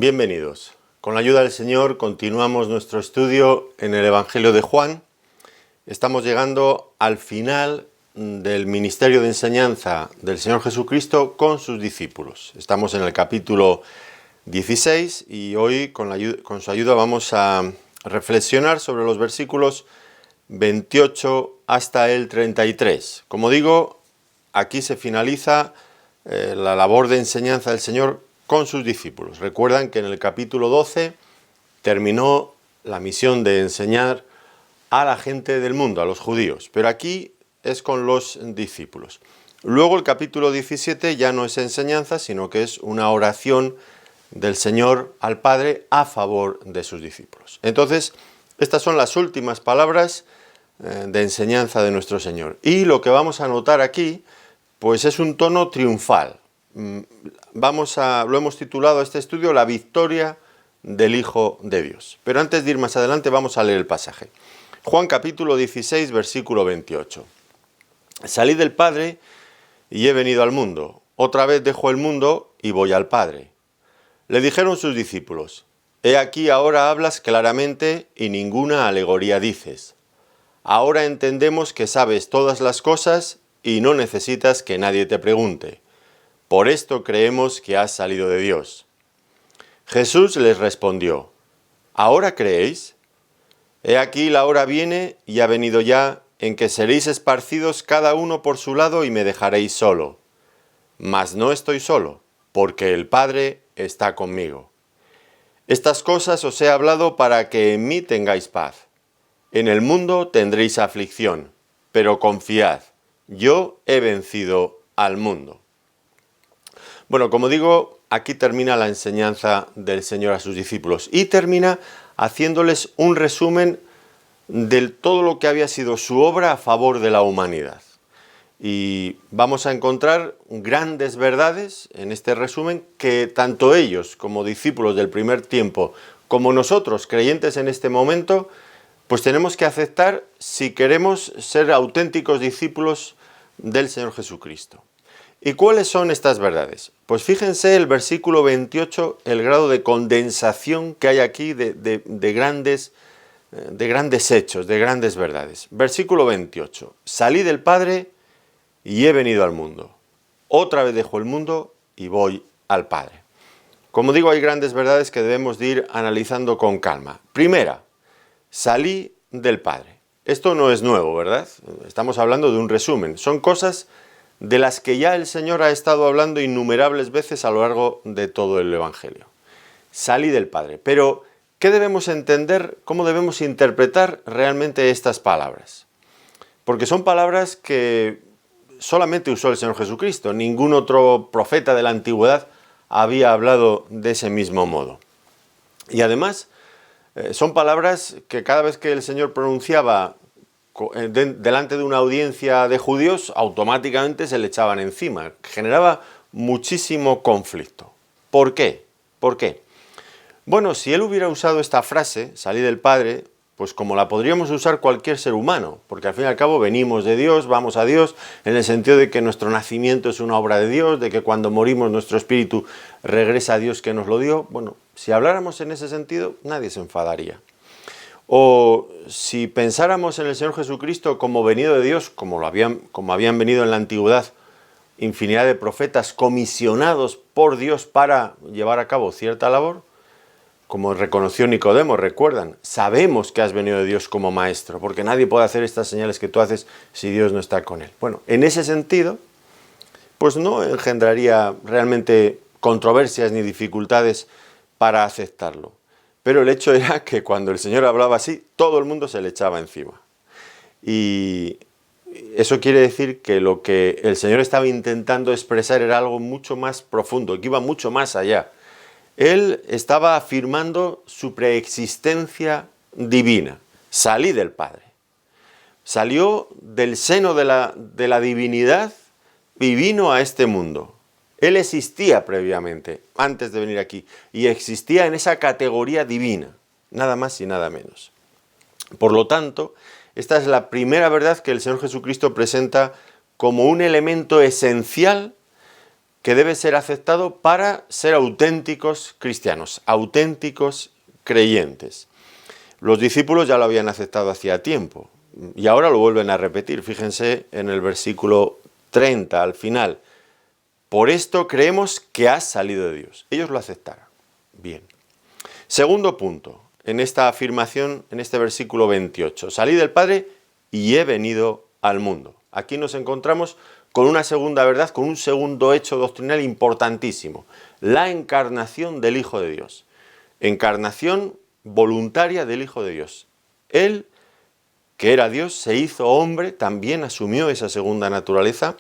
Bienvenidos. Con la ayuda del Señor continuamos nuestro estudio en el Evangelio de Juan. Estamos llegando al final del ministerio de enseñanza del Señor Jesucristo con sus discípulos. Estamos en el capítulo 16 y hoy con su ayuda vamos a reflexionar sobre los versículos 28 hasta el 33. Como digo, aquí se finaliza la labor de enseñanza del Señor con sus discípulos. Recuerdan que en el capítulo 12 terminó la misión de enseñar a la gente del mundo, a los judíos, pero aquí es con los discípulos. Luego el capítulo 17 ya no es enseñanza, sino que es una oración del Señor al Padre a favor de sus discípulos. Entonces, estas son las últimas palabras de enseñanza de nuestro Señor. Y lo que vamos a notar aquí, pues es un tono triunfal. Lo hemos titulado este estudio La victoria del Hijo de Dios. Pero antes de ir más adelante vamos a leer el pasaje. Juan capítulo 16, versículo 28. Salí del Padre y he venido al mundo. Otra vez dejo el mundo y voy al Padre. Le dijeron sus discípulos: He aquí ahora hablas claramente y ninguna alegoría dices. Ahora entendemos que sabes todas las cosas y no necesitas que nadie te pregunte. Por esto creemos que has salido de Dios. Jesús les respondió: ¿Ahora creéis? He aquí la hora viene y ha venido ya en que seréis esparcidos cada uno por su lado y me dejaréis solo. Mas no estoy solo, porque el Padre está conmigo. Estas cosas os he hablado para que en mí tengáis paz. En el mundo tendréis aflicción, pero confiad, yo he vencido al mundo. Bueno, como digo, aquí termina la enseñanza del Señor a sus discípulos y termina haciéndoles un resumen de todo lo que había sido su obra a favor de la humanidad. Y vamos a encontrar grandes verdades en este resumen que tanto ellos como discípulos del primer tiempo, como nosotros creyentes en este momento, pues tenemos que aceptar si queremos ser auténticos discípulos del Señor Jesucristo. ¿Y cuáles son estas verdades? Pues fíjense el versículo 28, el grado de condensación que hay aquí de grandes hechos, de grandes verdades. Versículo 28. Salí del Padre y he venido al mundo. Otra vez dejo el mundo y voy al Padre. Como digo, hay grandes verdades que debemos de ir analizando con calma. Primera, salí del Padre. Esto no es nuevo, ¿verdad? Estamos hablando de un resumen. Son cosas de las que ya el Señor ha estado hablando innumerables veces a lo largo de todo el Evangelio. Salí del Padre. Pero, ¿qué debemos entender? ¿Cómo debemos interpretar realmente estas palabras? Porque son palabras que solamente usó el Señor Jesucristo. Ningún otro profeta de la antigüedad había hablado de ese mismo modo. Y además, son palabras que cada vez que el Señor pronunciaba delante de una audiencia de judíos, automáticamente se le echaban encima. Generaba muchísimo conflicto. ¿Por qué? ¿Por qué? Bueno, si él hubiera usado esta frase, salí del Padre, pues como la podríamos usar cualquier ser humano, porque al fin y al cabo venimos de Dios, vamos a Dios, en el sentido de que nuestro nacimiento es una obra de Dios, de que cuando morimos nuestro espíritu regresa a Dios que nos lo dio. Bueno, si habláramos en ese sentido, nadie se enfadaría. O si pensáramos en el Señor Jesucristo como venido de Dios, como habían venido en la antigüedad infinidad de profetas comisionados por Dios para llevar a cabo cierta labor, como reconoció Nicodemo, recuerdan, sabemos que has venido de Dios como maestro, porque nadie puede hacer estas señales que tú haces si Dios no está con él. Bueno, en ese sentido, pues no engendraría realmente controversias ni dificultades para aceptarlo. Pero el hecho era que cuando el Señor hablaba así, todo el mundo se le echaba encima. Y eso quiere decir que lo que el Señor estaba intentando expresar era algo mucho más profundo, que iba mucho más allá. Él estaba afirmando su preexistencia divina. Salí del Padre. Salió del seno de la divinidad y vino a este mundo. Él existía previamente, antes de venir aquí, y existía en esa categoría divina, nada más y nada menos. Por lo tanto, esta es la primera verdad que el Señor Jesucristo presenta como un elemento esencial que debe ser aceptado para ser auténticos cristianos, auténticos creyentes. Los discípulos ya lo habían aceptado hacía tiempo y ahora lo vuelven a repetir. Fíjense en el versículo 30 al final. Por esto creemos que has salido de Dios. Ellos lo aceptaron. Bien. Segundo punto, en esta afirmación, en este versículo 28. Salí del Padre y he venido al mundo. Aquí nos encontramos con una segunda verdad, con un segundo hecho doctrinal importantísimo. La encarnación del Hijo de Dios. Encarnación voluntaria del Hijo de Dios. Él, que era Dios, se hizo hombre, también asumió esa segunda naturaleza,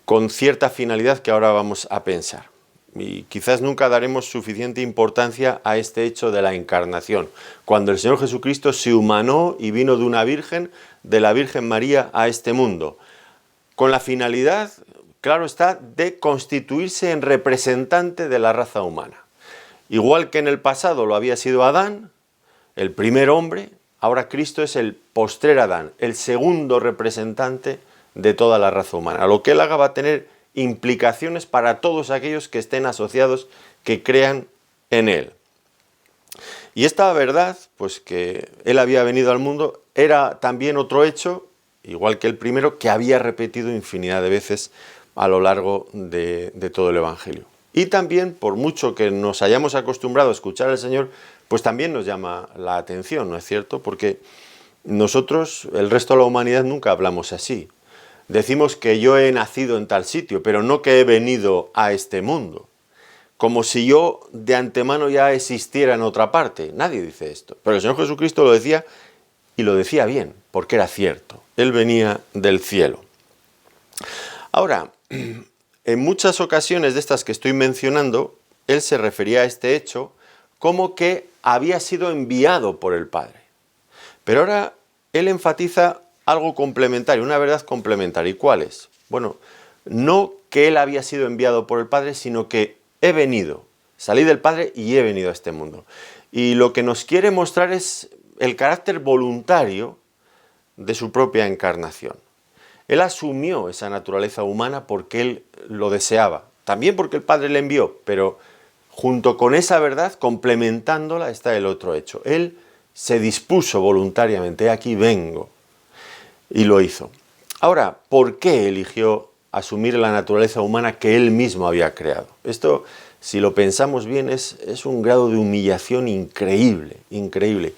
con cierta finalidad que ahora vamos a pensar. Y quizás nunca daremos suficiente importancia a este hecho de la encarnación, cuando el Señor Jesucristo se humanó y vino de una virgen, de la Virgen María, a este mundo, con la finalidad, claro está, de constituirse en representante de la raza humana. Igual que en el pasado lo había sido Adán, el primer hombre, ahora Cristo es el postrer Adán, el segundo representante de toda la raza humana. Lo que él haga va a tener implicaciones para todos aquellos que estén asociados, que crean en él. Y esta verdad, pues que él había venido al mundo, era también otro hecho, igual que el primero, que había repetido infinidad de veces a lo largo de todo el Evangelio. Y también, por mucho que nos hayamos acostumbrado a escuchar al Señor, pues también nos llama la atención, ¿no es cierto? Porque nosotros, el resto de la humanidad, nunca hablamos así. Decimos que yo he nacido en tal sitio, pero no que he venido a este mundo. Como si yo de antemano ya existiera en otra parte. Nadie dice esto. Pero el Señor Jesucristo lo decía, y lo decía bien, porque era cierto. Él venía del cielo. Ahora, en muchas ocasiones de estas que estoy mencionando, él se refería a este hecho como que había sido enviado por el Padre. Pero ahora él enfatiza algo complementario, una verdad complementaria. ¿Y cuál es? Bueno, no que él había sido enviado por el Padre, sino que he venido, salí del Padre y he venido a este mundo. Y lo que nos quiere mostrar es el carácter voluntario de su propia encarnación. Él asumió esa naturaleza humana porque él lo deseaba, también porque el Padre le envió, pero junto con esa verdad, complementándola, está el otro hecho. Él se dispuso voluntariamente, aquí vengo, y lo hizo. Ahora, ¿por qué eligió asumir la naturaleza humana que él mismo había creado? Esto, si lo pensamos bien, es un grado de humillación increíble, increíble.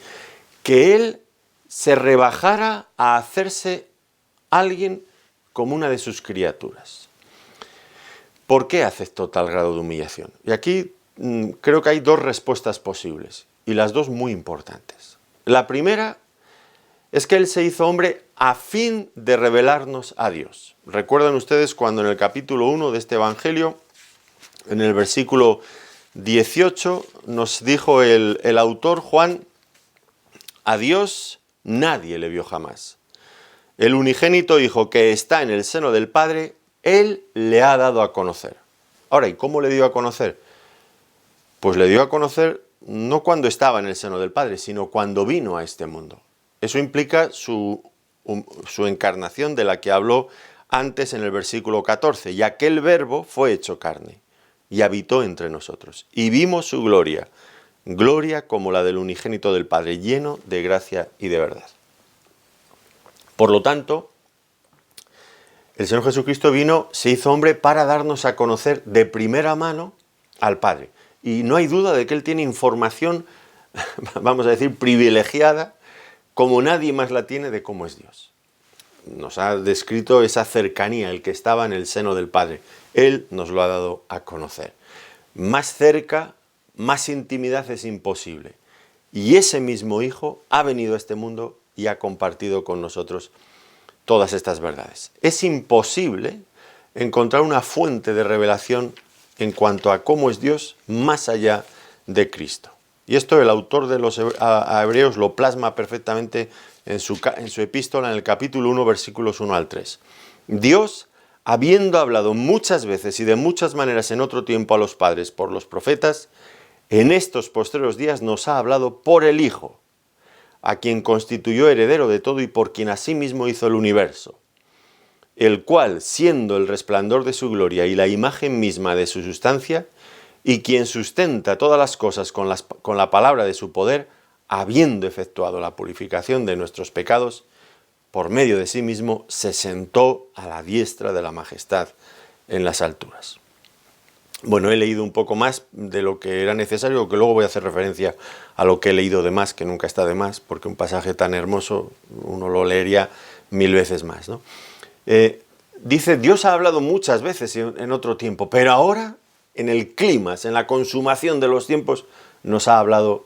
Que él se rebajara a hacerse alguien como una de sus criaturas. ¿Por qué aceptó tal grado de humillación? Y aquí creo que hay dos respuestas posibles, y las dos muy importantes. La primera es que él se hizo hombre a fin de revelarnos a Dios. ¿Recuerdan ustedes cuando en el capítulo 1 de este Evangelio, en el versículo 18, nos dijo el autor Juan, a Dios nadie le vio jamás. El unigénito Hijo que está en el seno del Padre, Él le ha dado a conocer. Ahora, ¿y cómo le dio a conocer? Pues le dio a conocer no cuando estaba en el seno del Padre, sino cuando vino a este mundo. Eso implica su encarnación de la que habló antes en el versículo 14. Y aquel verbo fue hecho carne y habitó entre nosotros. Y vimos su gloria, gloria como la del unigénito del Padre, lleno de gracia y de verdad. Por lo tanto, el Señor Jesucristo vino, se hizo hombre para darnos a conocer de primera mano al Padre. Y no hay duda de que Él tiene información, vamos a decir, privilegiada, como nadie más la tiene de cómo es Dios. Nos ha descrito esa cercanía, el que estaba en el seno del Padre. Él nos lo ha dado a conocer. Más cerca, más intimidad es imposible. Y ese mismo Hijo ha venido a este mundo y ha compartido con nosotros todas estas verdades. Es imposible encontrar una fuente de revelación en cuanto a cómo es Dios más allá de Cristo. Y esto el autor de los Hebreos lo plasma perfectamente en su epístola en el capítulo 1, versículos 1 al 3. Dios, habiendo hablado muchas veces y de muchas maneras en otro tiempo a los padres por los profetas, en estos postreros días nos ha hablado por el Hijo, a quien constituyó heredero de todo y por quien asimismo hizo el universo. el cual, siendo el resplandor de su gloria y la imagen misma de su sustancia, y quien sustenta todas las cosas con la palabra de su poder, habiendo efectuado la purificación de nuestros pecados, por medio de sí mismo se sentó a la diestra de la majestad en las alturas. Bueno, he leído un poco más de lo que era necesario, que luego voy a hacer referencia a lo que he leído de más, que nunca está de más, porque un pasaje tan hermoso uno lo leería 1000 veces más, ¿no? Dice, Dios ha hablado muchas veces en otro tiempo, pero ahora, en el clímax, en la consumación de los tiempos, nos ha hablado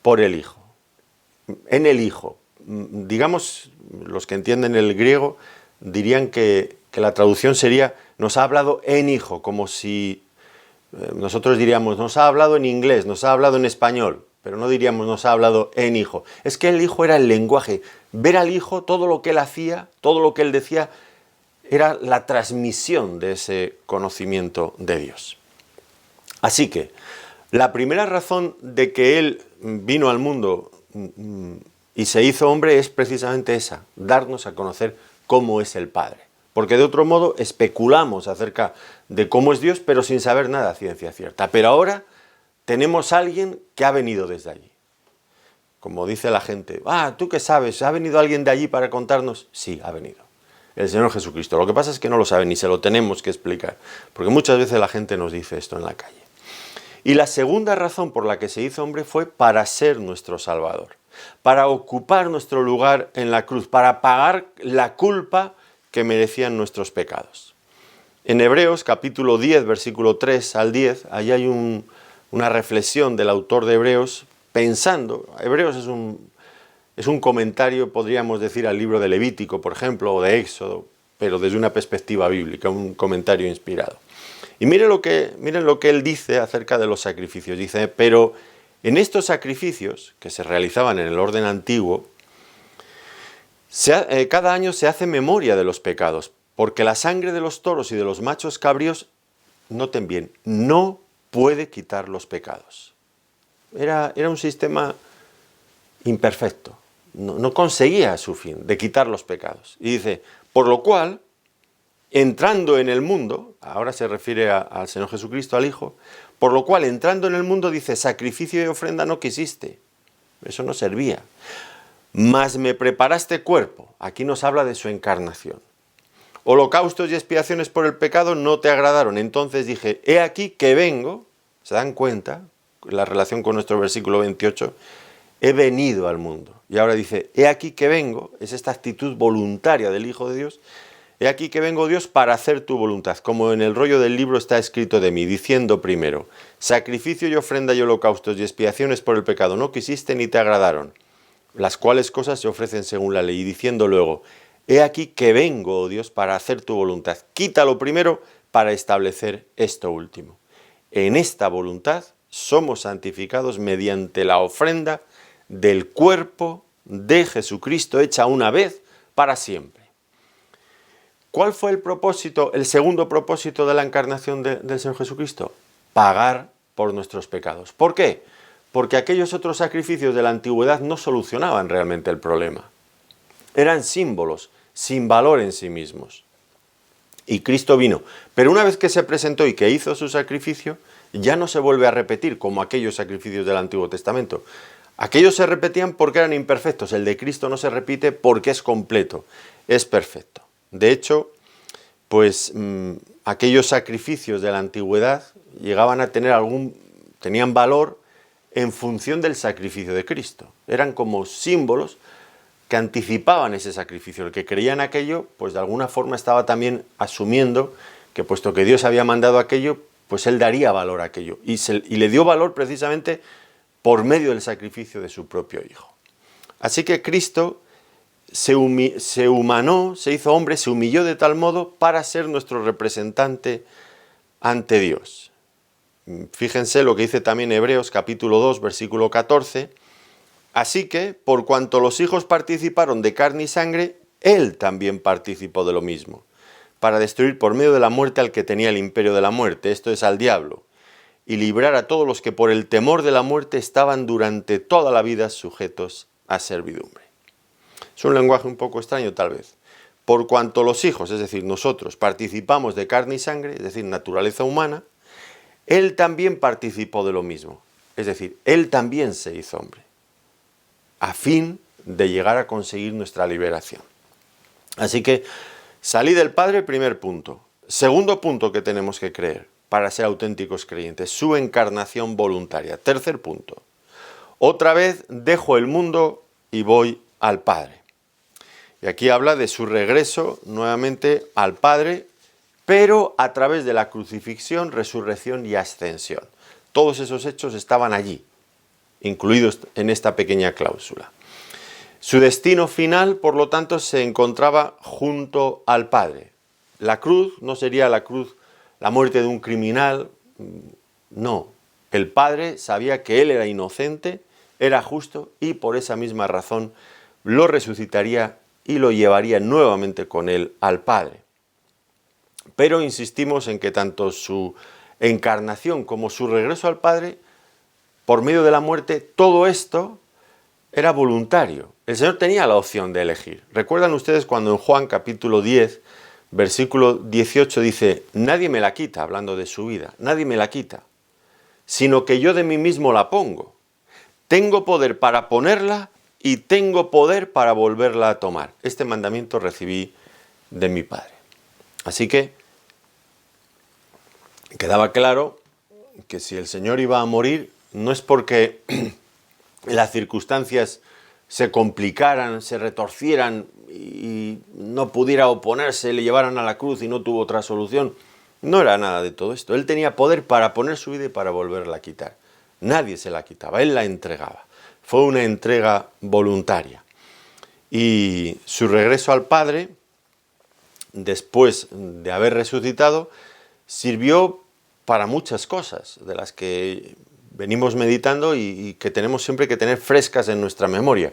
por el Hijo. En el Hijo. Digamos, los que entienden el griego dirían que la traducción sería, nos ha hablado en Hijo, como si nosotros diríamos, nos ha hablado en inglés, nos ha hablado en español, pero no diríamos, nos ha hablado en Hijo. Es que el Hijo era el lenguaje. Ver al Hijo, todo lo que él hacía, todo lo que él decía, era la transmisión de ese conocimiento de Dios. Así que, la primera razón de que él vino al mundo y se hizo hombre es precisamente esa, darnos a conocer cómo es el Padre. Porque de otro modo especulamos acerca de cómo es Dios, pero sin saber nada a ciencia cierta. Pero ahora tenemos a alguien que ha venido desde allí. Como dice la gente, ¿tú qué sabes? ¿Ha venido alguien de allí para contarnos? Sí, ha venido. El Señor Jesucristo. Lo que pasa es que no lo saben ni se lo tenemos que explicar. Porque muchas veces la gente nos dice esto en la calle. Y la segunda razón por la que se hizo hombre fue para ser nuestro Salvador. Para ocupar nuestro lugar en la cruz. Para pagar la culpa que merecían nuestros pecados. En Hebreos capítulo 10, versículo 3 al 10, ahí hay una reflexión del autor de Hebreos pensando, Hebreos es un comentario, podríamos decir, al libro de Levítico, por ejemplo, o de Éxodo, pero desde una perspectiva bíblica, un comentario inspirado. Y miren lo que él dice acerca de los sacrificios. Dice, pero en estos sacrificios que se realizaban en el orden antiguo, cada año se hace memoria de los pecados, porque la sangre de los toros y de los machos cabríos, noten bien, no puede quitar los pecados. Era un sistema imperfecto, no conseguía su fin de quitar los pecados. Y dice, por lo cual, entrando en el mundo, ahora se refiere al Señor Jesucristo, al Hijo, por lo cual entrando en el mundo dice, sacrificio y ofrenda no quisiste, eso no servía. Mas me preparaste cuerpo, aquí nos habla de su encarnación. Holocaustos y expiaciones por el pecado no te agradaron, entonces dije, he aquí que vengo, ¿se dan cuenta? La relación con nuestro versículo 28, he venido al mundo. Y ahora dice, he aquí que vengo, es esta actitud voluntaria del Hijo de Dios, he aquí que vengo, Dios, para hacer tu voluntad, como en el rollo del libro está escrito de mí, diciendo primero, sacrificio y ofrenda y holocaustos y expiaciones por el pecado no quisiste ni te agradaron, las cuales cosas se ofrecen según la ley, y diciendo luego, he aquí que vengo, oh Dios, para hacer tu voluntad. Quítalo primero para establecer esto último. En esta voluntad somos santificados mediante la ofrenda del cuerpo de Jesucristo hecha una vez para siempre. ¿Cuál fue el propósito, el segundo propósito de la encarnación del Señor Jesucristo? Pagar por nuestros pecados. ¿Por qué? Porque aquellos otros sacrificios de la antigüedad no solucionaban realmente el problema. Eran símbolos, sin valor en sí mismos. Y Cristo vino. Pero una vez que se presentó y que hizo su sacrificio, ya no se vuelve a repetir como aquellos sacrificios del Antiguo Testamento. Aquellos se repetían porque eran imperfectos. El de Cristo no se repite porque es completo, es perfecto. De hecho, pues aquellos sacrificios de la antigüedad llegaban a tenían valor en función del sacrificio de Cristo. Eran como símbolos que anticipaban ese sacrificio. El que creía en aquello, pues de alguna forma estaba también asumiendo que puesto que Dios había mandado aquello, pues él daría valor a aquello. Y le dio valor precisamente por medio del sacrificio de su propio Hijo. Así que Cristo se humanó, se hizo hombre, se humilló de tal modo para ser nuestro representante ante Dios. Fíjense lo que dice también Hebreos capítulo 2, versículo 14. Así que, por cuanto los hijos participaron de carne y sangre, él también participó de lo mismo, para destruir por medio de la muerte al que tenía el imperio de la muerte, esto es al diablo, y librar a todos los que por el temor de la muerte estaban durante toda la vida sujetos a servidumbre. Es un lenguaje un poco extraño tal vez, por cuanto los hijos, es decir, nosotros, participamos de carne y sangre, es decir, naturaleza humana, Él también participó de lo mismo. Es decir, Él también se hizo hombre, a fin de llegar a conseguir nuestra liberación. Así que salí del Padre, primer punto. Segundo punto que tenemos que creer para ser auténticos creyentes, su encarnación voluntaria. Tercer punto, otra vez dejo el mundo y voy al Padre. Y aquí habla de su regreso nuevamente al Padre, pero a través de la crucifixión, resurrección y ascensión. Todos esos hechos estaban allí, incluidos en esta pequeña cláusula. Su destino final, por lo tanto, se encontraba junto al Padre. La cruz no sería la cruz, la muerte de un criminal, no. El Padre sabía que Él era inocente, era justo y por esa misma razón lo resucitaría y lo llevaría nuevamente con Él al Padre. Pero insistimos en que tanto su encarnación como su regreso al Padre, por medio de la muerte, todo esto era voluntario. El Señor tenía la opción de elegir. ¿Recuerdan ustedes cuando en Juan capítulo 10, versículo 18 dice, nadie me la quita, hablando de su vida, nadie me la quita, sino que yo de mí mismo la pongo. Tengo poder para ponerla y tengo poder para volverla a tomar. Este mandamiento recibí de mi Padre. Así que quedaba claro que si el Señor iba a morir, no es porque las circunstancias se complicaran, se retorcieran y no pudiera oponerse, le llevaran a la cruz y no tuvo otra solución. No era nada de todo esto. Él tenía poder para poner su vida y para volverla a quitar. Nadie se la quitaba, Él la entregaba. Fue una entrega voluntaria. Y su regreso al Padre, después de haber resucitado, sirvió para muchas cosas de las que venimos meditando y que tenemos siempre que tener frescas en nuestra memoria.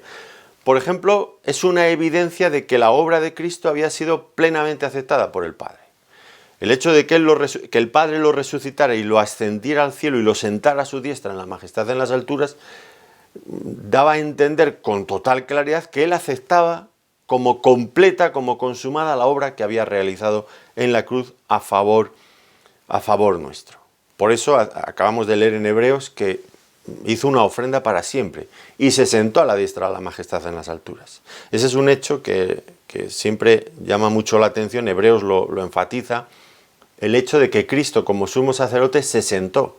Por ejemplo, es una evidencia de que la obra de Cristo había sido plenamente aceptada por el Padre. El hecho de que el Padre lo resucitara y lo ascendiera al cielo y lo sentara a su diestra en la majestad en las alturas, daba a entender con total claridad que Él aceptaba como completa, como consumada la obra que había realizado en la cruz a favor nuestro. Por eso acabamos de leer en Hebreos que hizo una ofrenda para siempre y se sentó a la diestra de la majestad en las alturas. Ese es un hecho que siempre llama mucho la atención, Hebreos lo enfatiza, el hecho de que Cristo como sumo sacerdote se sentó,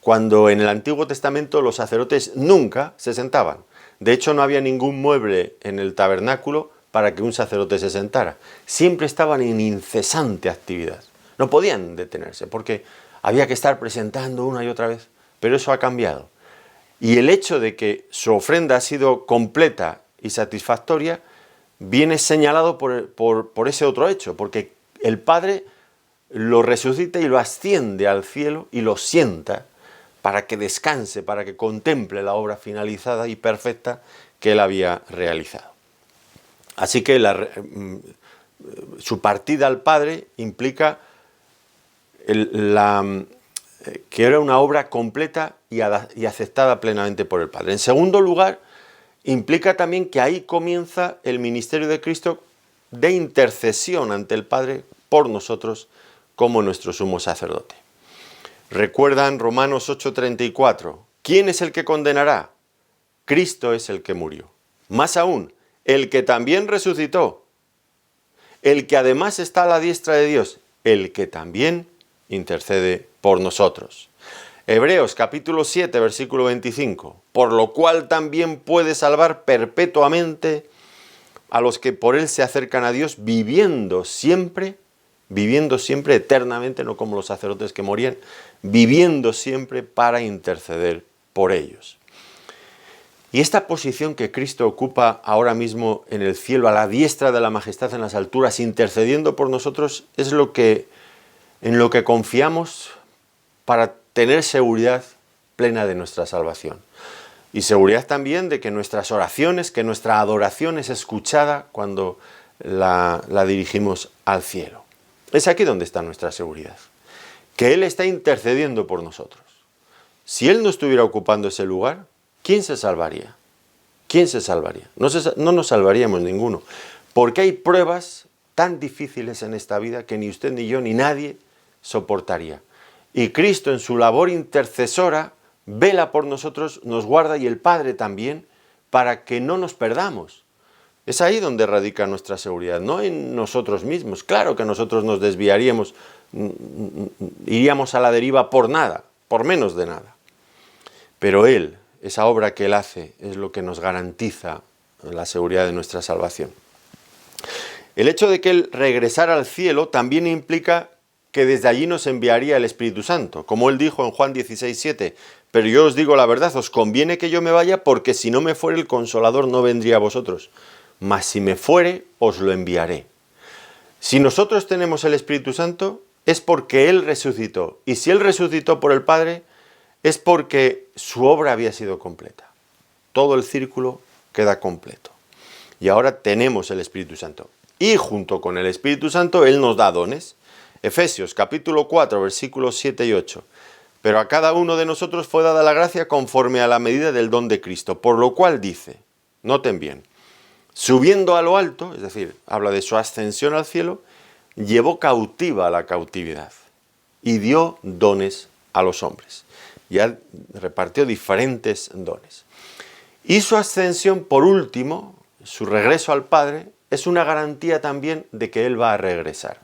cuando en el Antiguo Testamento los sacerdotes nunca se sentaban. De hecho, no había ningún mueble en el tabernáculo para que un sacerdote se sentara. Siempre estaban en incesante actividad. No podían detenerse porque había que estar presentando una y otra vez. Pero eso ha cambiado. Y el hecho de que su ofrenda ha sido completa y satisfactoria viene señalado por ese otro hecho, porque el Padre lo resucita y lo asciende al cielo y lo sienta para que descanse, para que contemple la obra finalizada y perfecta que Él había realizado. Así que su partida al Padre implica que era una obra completa y aceptada plenamente por el Padre. En segundo lugar, implica también que ahí comienza el ministerio de Cristo de intercesión ante el Padre por nosotros como nuestro sumo sacerdote. Recuerdan Romanos 8:34, ¿quién es el que condenará? Cristo es el que murió. Más aún, el que también resucitó, el que además está a la diestra de Dios, el que también intercede por nosotros. Hebreos capítulo 7, versículo 25, por lo cual también puede salvar perpetuamente a los que por Él se acercan a Dios, viviendo siempre eternamente, no como los sacerdotes que morían, viviendo siempre para interceder por ellos. Y esta posición que Cristo ocupa ahora mismo en el cielo, a la diestra de la majestad en las alturas, intercediendo por nosotros, es en lo que confiamos para tener seguridad plena de nuestra salvación. Y seguridad también de que nuestras oraciones, que nuestra adoración es escuchada cuando la dirigimos al cielo. Es aquí donde está nuestra seguridad, que Él está intercediendo por nosotros. Si Él no estuviera ocupando ese lugar, ¿quién se salvaría? ¿Quién se salvaría? No nos salvaríamos ninguno, porque hay pruebas tan difíciles en esta vida que ni usted ni yo ni nadie soportaría. Y Cristo en su labor intercesora vela por nosotros, nos guarda, y el Padre también, para que no nos perdamos. Es ahí donde radica nuestra seguridad, no en nosotros mismos. Claro que nosotros nos desviaríamos, iríamos a la deriva por nada, por menos de nada. Pero Él, esa obra que Él hace, es lo que nos garantiza la seguridad de nuestra salvación. El hecho de que Él regresara al cielo también implica que desde allí nos enviaría el Espíritu Santo. Como Él dijo en Juan 16:7, pero yo os digo la verdad, os conviene que yo me vaya, porque si no me fuere el Consolador no vendría a vosotros. Mas si me fuere, os lo enviaré. Si nosotros tenemos el Espíritu Santo, es porque Él resucitó. Y si Él resucitó por el Padre, es porque su obra había sido completa. Todo el círculo queda completo. Y ahora tenemos el Espíritu Santo. Y junto con el Espíritu Santo, Él nos da dones. Efesios capítulo 4, versículos 7 y 8. Pero a cada uno de nosotros fue dada la gracia conforme a la medida del don de Cristo. Por lo cual dice, noten bien, subiendo a lo alto, es decir, habla de su ascensión al cielo, llevó cautiva la cautividad y dio dones a los hombres. Ya repartió diferentes dones. Y su ascensión, por último, su regreso al Padre, es una garantía también de que Él va a regresar.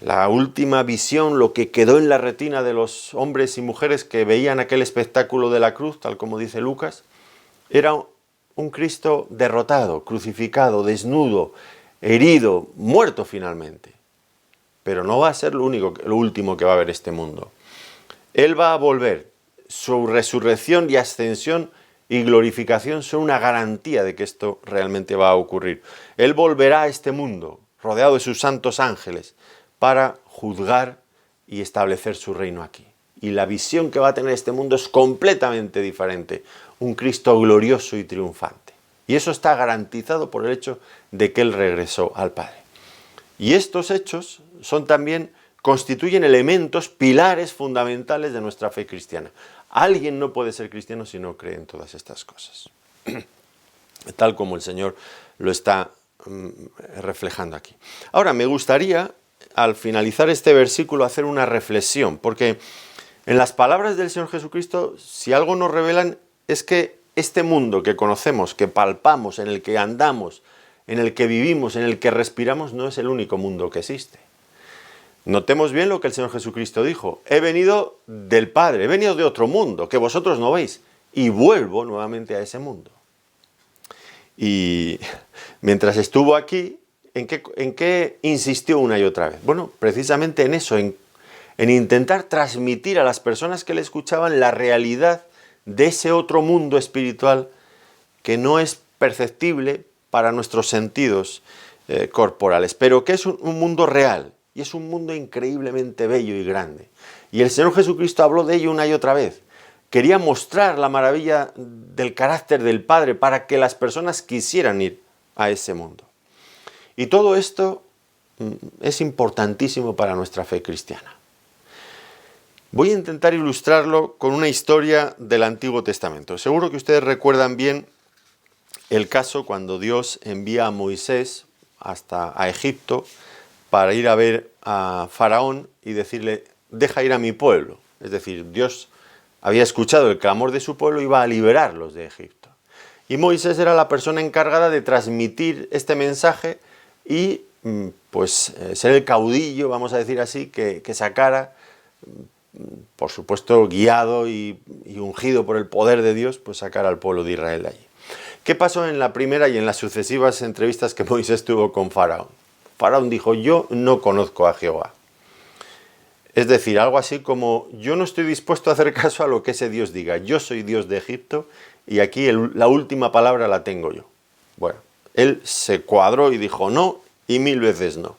La última visión, lo que quedó en la retina de los hombres y mujeres que veían aquel espectáculo de la cruz, tal como dice Lucas, era un Cristo derrotado, crucificado, desnudo, herido, muerto finalmente. Pero no va a ser lo último que va a ver este mundo. Él va a volver. Su resurrección y ascensión y glorificación son una garantía de que esto realmente va a ocurrir. Él volverá a este mundo, rodeado de sus santos ángeles, para juzgar y establecer su reino aquí. Y la visión que va a tener este mundo es completamente diferente. Un Cristo glorioso y triunfante. Y eso está garantizado por el hecho de que Él regresó al Padre. Y estos hechos constituyen elementos, pilares fundamentales de nuestra fe cristiana. Alguien no puede ser cristiano si no cree en todas estas cosas. Tal como el Señor lo está reflejando aquí. Ahora, me gustaría, al finalizar este versículo, hacer una reflexión, porque en las palabras del Señor Jesucristo, si algo nos revelan, es que este mundo que conocemos, que palpamos, en el que andamos, en el que vivimos, en el que respiramos, no es el único mundo que existe. Notemos bien lo que el Señor Jesucristo dijo: he venido del Padre, he venido de otro mundo, que vosotros no veis, y vuelvo nuevamente a ese mundo. Y mientras estuvo aquí, ¿en qué insistió una y otra vez? Bueno, precisamente en eso, en intentar transmitir a las personas que le escuchaban la realidad de ese otro mundo espiritual que no es perceptible para nuestros sentidos corporales, pero que es un mundo real. Y es un mundo increíblemente bello y grande. Y el Señor Jesucristo habló de ello una y otra vez. Quería mostrar la maravilla del carácter del Padre para que las personas quisieran ir a ese mundo. Y todo esto es importantísimo para nuestra fe cristiana. Voy a intentar ilustrarlo con una historia del Antiguo Testamento. Seguro que ustedes recuerdan bien el caso cuando Dios envía a Moisés a Egipto para ir a ver a Faraón y decirle: deja ir a mi pueblo. Es decir, Dios había escuchado el clamor de su pueblo y iba a liberarlos de Egipto. Y Moisés era la persona encargada de transmitir este mensaje y ser el caudillo, vamos a decir así, que sacara, por supuesto guiado y ungido por el poder de Dios, pues sacar al pueblo de Israel de allí. ¿Qué pasó en la primera y en las sucesivas entrevistas que Moisés tuvo con Faraón? Faraón dijo: yo no conozco a Jehová. Es decir, algo así como: yo no estoy dispuesto a hacer caso a lo que ese Dios diga. Yo soy Dios de Egipto y aquí la última palabra la tengo yo. Bueno, él se cuadró y dijo no, y 1000 veces no.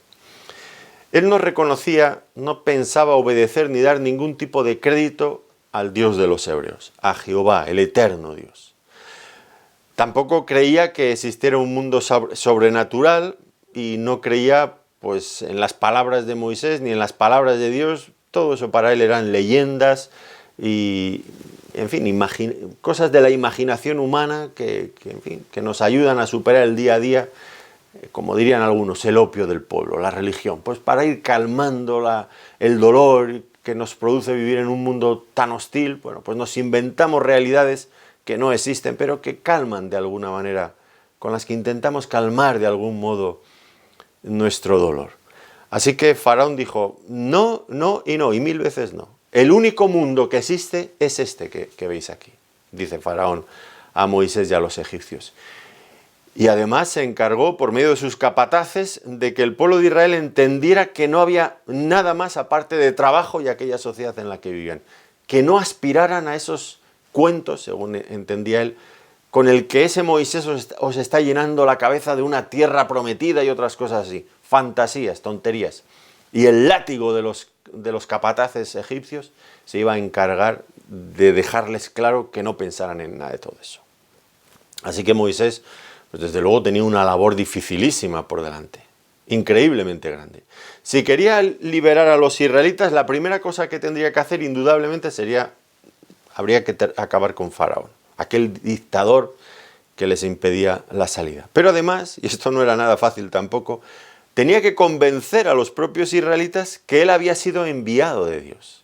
Él no reconocía, no pensaba obedecer ni dar ningún tipo de crédito al Dios de los hebreos, a Jehová, el eterno Dios. Tampoco creía que existiera un mundo sobrenatural y no creía pues en las palabras de Moisés ni en las palabras de Dios. Todo eso para él eran leyendas y, en fin, cosas de la imaginación humana que nos ayudan a superar el día a día, como dirían algunos, el opio del pueblo, la religión, pues para ir calmando el dolor que nos produce vivir en un mundo tan hostil. Bueno, pues nos inventamos realidades que no existen, pero que calman de alguna manera, con las que intentamos calmar de algún modo nuestro dolor. Así que Faraón dijo, no, no y no, y 1000 veces no. El único mundo que existe es este que veis aquí, dice Faraón a Moisés y a los egipcios. Y además se encargó, por medio de sus capataces, de que el pueblo de Israel entendiera que no había nada más aparte de trabajo y aquella sociedad en la que vivían. Que no aspiraran a esos cuentos, según entendía él, con el que ese Moisés os está llenando la cabeza de una tierra prometida y otras cosas así. Fantasías, tonterías. Y el látigo de los capataces egipcios se iba a encargar de dejarles claro que no pensaran en nada de todo eso. Así que Moisés, pues desde luego, tenía una labor dificilísima por delante, increíblemente grande. Si quería liberar a los israelitas, la primera cosa que tendría que hacer indudablemente habría que acabar con Faraón, aquel dictador que les impedía la salida. Pero además, y esto no era nada fácil tampoco, tenía que convencer a los propios israelitas que él había sido enviado de Dios.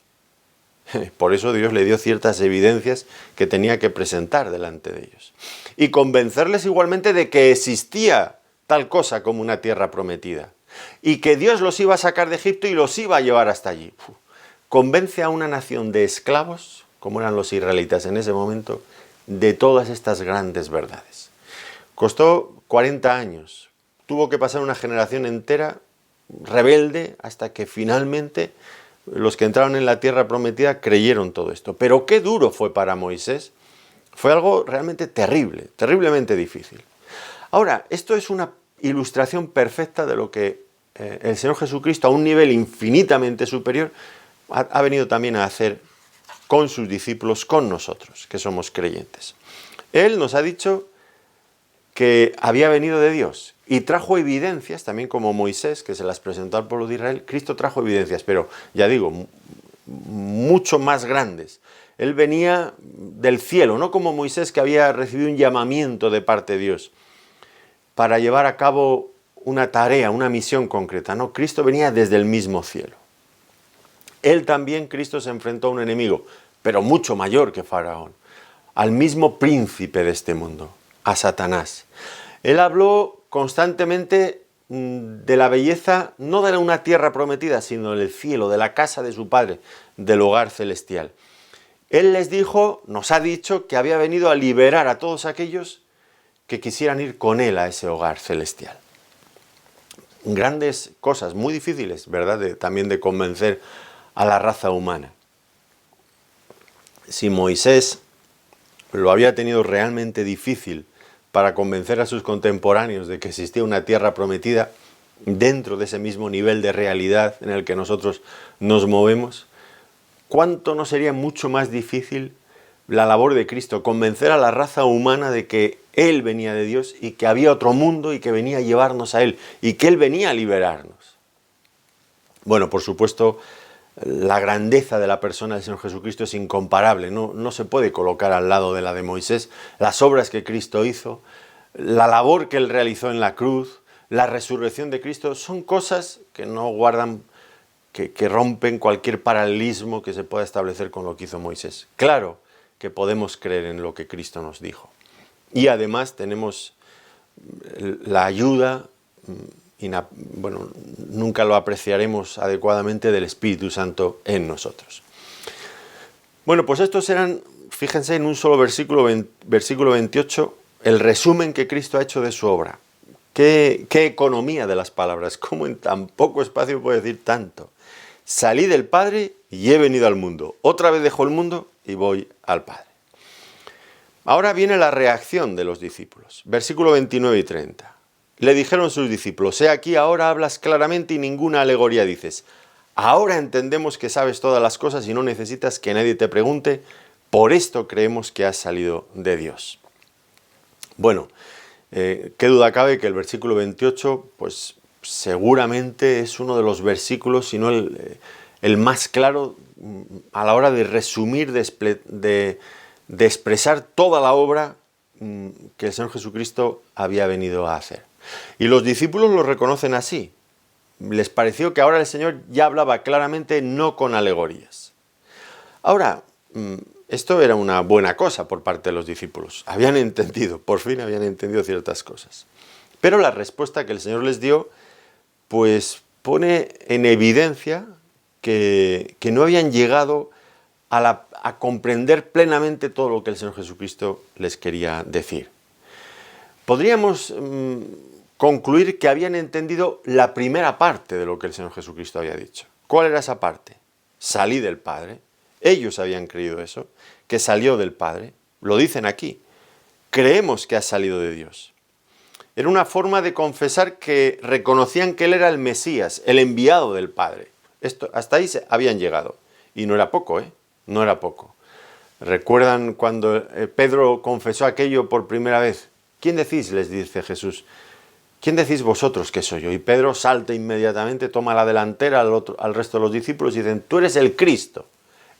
Por eso Dios le dio ciertas evidencias que tenía que presentar delante de ellos. Y convencerles igualmente de que existía tal cosa como una tierra prometida. Y que Dios los iba a sacar de Egipto y los iba a llevar hasta allí. Convence a una nación de esclavos, como eran los israelitas en ese momento, de todas estas grandes verdades. Costó 40 años. Tuvo que pasar una generación entera rebelde hasta que finalmente los que entraron en la tierra prometida creyeron todo esto. Pero qué duro fue para Moisés. Fue algo realmente terrible, terriblemente difícil. Ahora, esto es una ilustración perfecta de lo que el Señor Jesucristo, a un nivel infinitamente superior, ha venido también a hacer con sus discípulos, con nosotros, que somos creyentes. Él nos ha dicho que había venido de Dios y trajo evidencias, también como Moisés, que se las presentó al pueblo de Israel. Cristo trajo evidencias, pero ya digo, mucho más grandes. Él venía del cielo, no como Moisés, que había recibido un llamamiento de parte de Dios para llevar a cabo una tarea, una misión concreta. No, Cristo venía desde el mismo cielo. Él también, Cristo, se enfrentó a un enemigo, pero mucho mayor que Faraón, al mismo príncipe de este mundo, a Satanás. Él habló constantemente de la belleza, no de una tierra prometida, sino del cielo, de la casa de su Padre, del hogar celestial. Él les dijo, nos ha dicho, que había venido a liberar a todos aquellos que quisieran ir con él a ese hogar celestial. Grandes cosas, muy difíciles, ¿verdad? También de convencer a la raza humana. Si Moisés lo había tenido realmente difícil para convencer a sus contemporáneos de que existía una tierra prometida dentro de ese mismo nivel de realidad en el que nosotros nos movemos, ¿cuánto no sería mucho más difícil la labor de Cristo? Convencer a la raza humana de que Él venía de Dios y que había otro mundo y que venía a llevarnos a Él y que Él venía a liberarnos. Bueno, por supuesto, la grandeza de la persona del Señor Jesucristo es incomparable, no se puede colocar al lado de la de Moisés. Las obras que Cristo hizo, la labor que Él realizó en la cruz, la resurrección de Cristo, son cosas que no guardan, que rompen cualquier paralelismo que se pueda establecer con lo que hizo Moisés. Claro que podemos creer en lo que Cristo nos dijo. Y además tenemos la ayuda, nunca lo apreciaremos adecuadamente, del Espíritu Santo en nosotros. Bueno, pues estos eran, fíjense, en un solo versículo 28, el resumen que Cristo ha hecho de su obra. Qué economía de las palabras, cómo en tan poco espacio puede decir tanto. Salí del Padre y he venido al mundo. Otra vez dejo el mundo y voy al Padre. Ahora viene la reacción de los discípulos. Versículo 29 y 30. Le dijeron sus discípulos, he aquí ahora hablas claramente y ninguna alegoría dices. Ahora entendemos que sabes todas las cosas y no necesitas que nadie te pregunte. Por esto creemos que has salido de Dios. Bueno, qué duda cabe que el versículo 28, pues seguramente es uno de los versículos, si no el más claro a la hora de resumir, de expresar toda la obra que el Señor Jesucristo había venido a hacer. Y los discípulos lo reconocen así. Les pareció que ahora el Señor ya hablaba claramente, no con alegorías. Ahora, esto era una buena cosa por parte de los discípulos. Habían entendido, por fin habían entendido ciertas cosas. Pero la respuesta que el Señor les dio, pues pone en evidencia que no habían llegado a comprender plenamente todo lo que el Señor Jesucristo les quería decir. Podríamos concluir que habían entendido la primera parte de lo que el Señor Jesucristo había dicho. ¿Cuál era esa parte? Salí del Padre. Ellos habían creído eso, que salió del Padre. Lo dicen aquí. Creemos que ha salido de Dios. Era una forma de confesar que reconocían que Él era el Mesías, el enviado del Padre. Hasta ahí habían llegado. Y no era poco, ¿eh? No era poco. ¿Recuerdan cuando Pedro confesó aquello por primera vez? ¿Quién decís? Les dice Jesús. ¿Quién decís vosotros que soy yo? Y Pedro salta inmediatamente, toma la delantera al resto de los discípulos y dicen, tú eres el Cristo,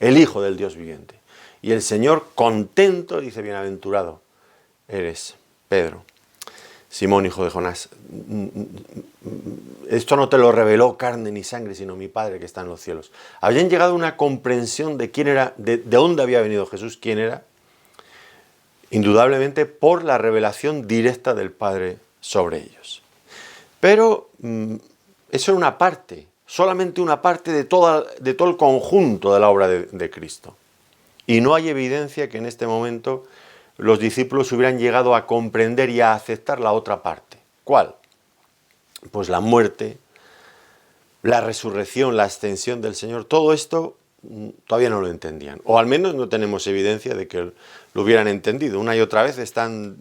el Hijo del Dios viviente. Y el Señor, contento, dice, bienaventurado eres, Pedro, Simón, hijo de Jonás. Esto no te lo reveló carne ni sangre, sino mi Padre que está en los cielos. Habían llegado a una comprensión de quién era, de dónde había venido Jesús, quién era, indudablemente por la revelación directa del Padre sobre ellos. Pero eso era una parte, solamente una parte de todo el conjunto de la obra de Cristo. Y no hay evidencia que en este momento los discípulos hubieran llegado a comprender y a aceptar la otra parte. ¿Cuál? Pues la muerte, la resurrección, la ascensión del Señor. Todo esto todavía no lo entendían. O al menos no tenemos evidencia de que lo hubieran entendido. Una y otra vez están,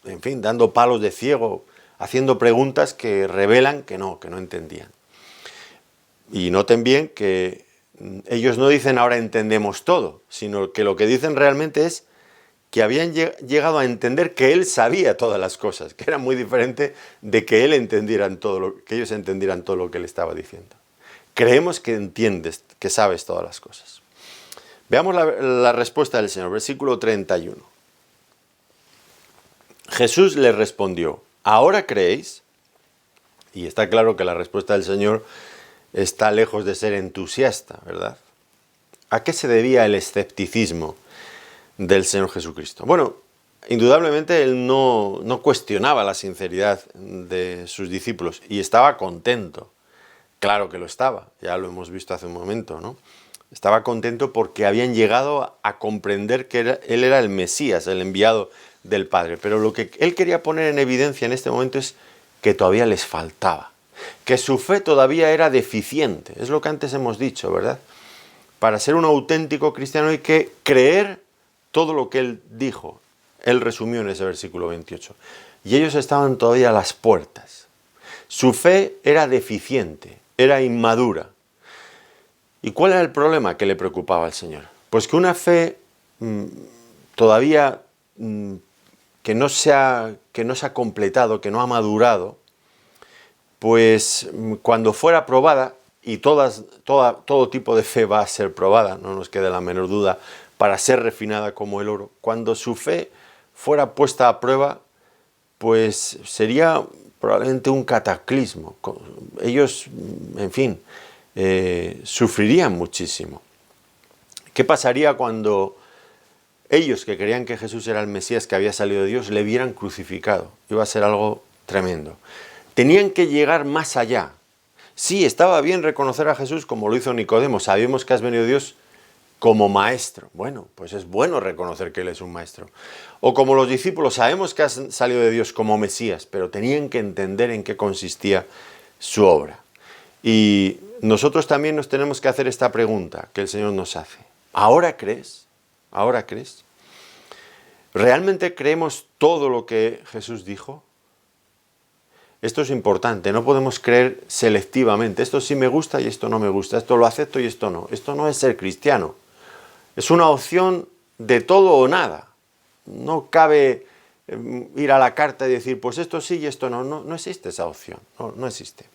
en fin, dando palos de ciego, haciendo preguntas que revelan que no entendían. Y noten bien que ellos no dicen ahora entendemos todo, sino que lo que dicen realmente es que habían llegado a entender que Él sabía todas las cosas, que era muy diferente de que ellos entendieran todo lo que Él estaba diciendo. Creemos que entiendes, que sabes todas las cosas. Veamos la respuesta del Señor, versículo 31. Jesús les respondió, ¿ahora creéis? Y está claro que la respuesta del Señor está lejos de ser entusiasta, ¿verdad? ¿A qué se debía el escepticismo del Señor Jesucristo? Bueno, indudablemente Él no cuestionaba la sinceridad de sus discípulos y estaba contento. Claro que lo estaba, ya lo hemos visto hace un momento, ¿no? Estaba contento porque habían llegado a comprender que Él era el Mesías, el enviado del Padre. Pero lo que Él quería poner en evidencia en este momento es que todavía les faltaba, que su fe todavía era deficiente. Es lo que antes hemos dicho, ¿verdad? Para ser un auténtico cristiano hay que creer todo lo que Él dijo. Él resumió en ese versículo 28. Y ellos estaban todavía a las puertas. Su fe era deficiente, era inmadura. ¿Y cuál era el problema que le preocupaba al Señor? Pues que una fe todavía que no se ha completado, que no ha madurado, pues cuando fuera probada, y todo tipo de fe va a ser probada, no nos quede la menor duda, para ser refinada como el oro, cuando su fe fuera puesta a prueba, pues sería probablemente un cataclismo. Ellos, en fin, sufrirían muchísimo. ¿Qué pasaría cuando ellos, que creían que Jesús era el Mesías que había salido de Dios, le vieran crucificado? Iba a ser algo tremendo. Tenían que llegar más allá. Sí, estaba bien reconocer a Jesús como lo hizo Nicodemo. Sabemos que has venido de Dios como maestro. Bueno, pues es bueno reconocer que Él es un maestro. O como los discípulos, sabemos que has salido de Dios como Mesías, pero tenían que entender en qué consistía su obra. Y nosotros también nos tenemos que hacer esta pregunta que el Señor nos hace. ¿Ahora crees? ¿Ahora crees? ¿Realmente creemos todo lo que Jesús dijo? Esto es importante, no podemos creer selectivamente. Esto sí me gusta y esto no me gusta. Esto lo acepto y esto no. Esto no es ser cristiano. Es una opción de todo o nada. No cabe ir a la carta y decir, pues esto sí y esto no. No existe esa opción. No existe.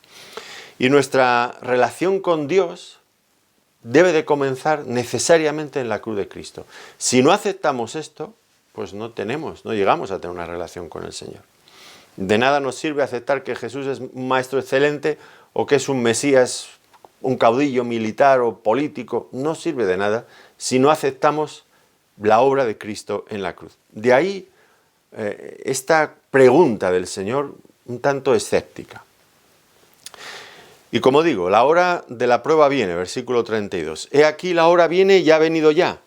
Y nuestra relación con Dios debe de comenzar necesariamente en la cruz de Cristo. Si no aceptamos esto, pues no llegamos a tener una relación con el Señor. De nada nos sirve aceptar que Jesús es un maestro excelente o que es un Mesías, un caudillo militar o político. No sirve de nada si no aceptamos la obra de Cristo en la cruz. De ahí esta pregunta del Señor un tanto escéptica. Y como digo, la hora de la prueba viene, versículo 32. He aquí la hora viene y ha venido ya,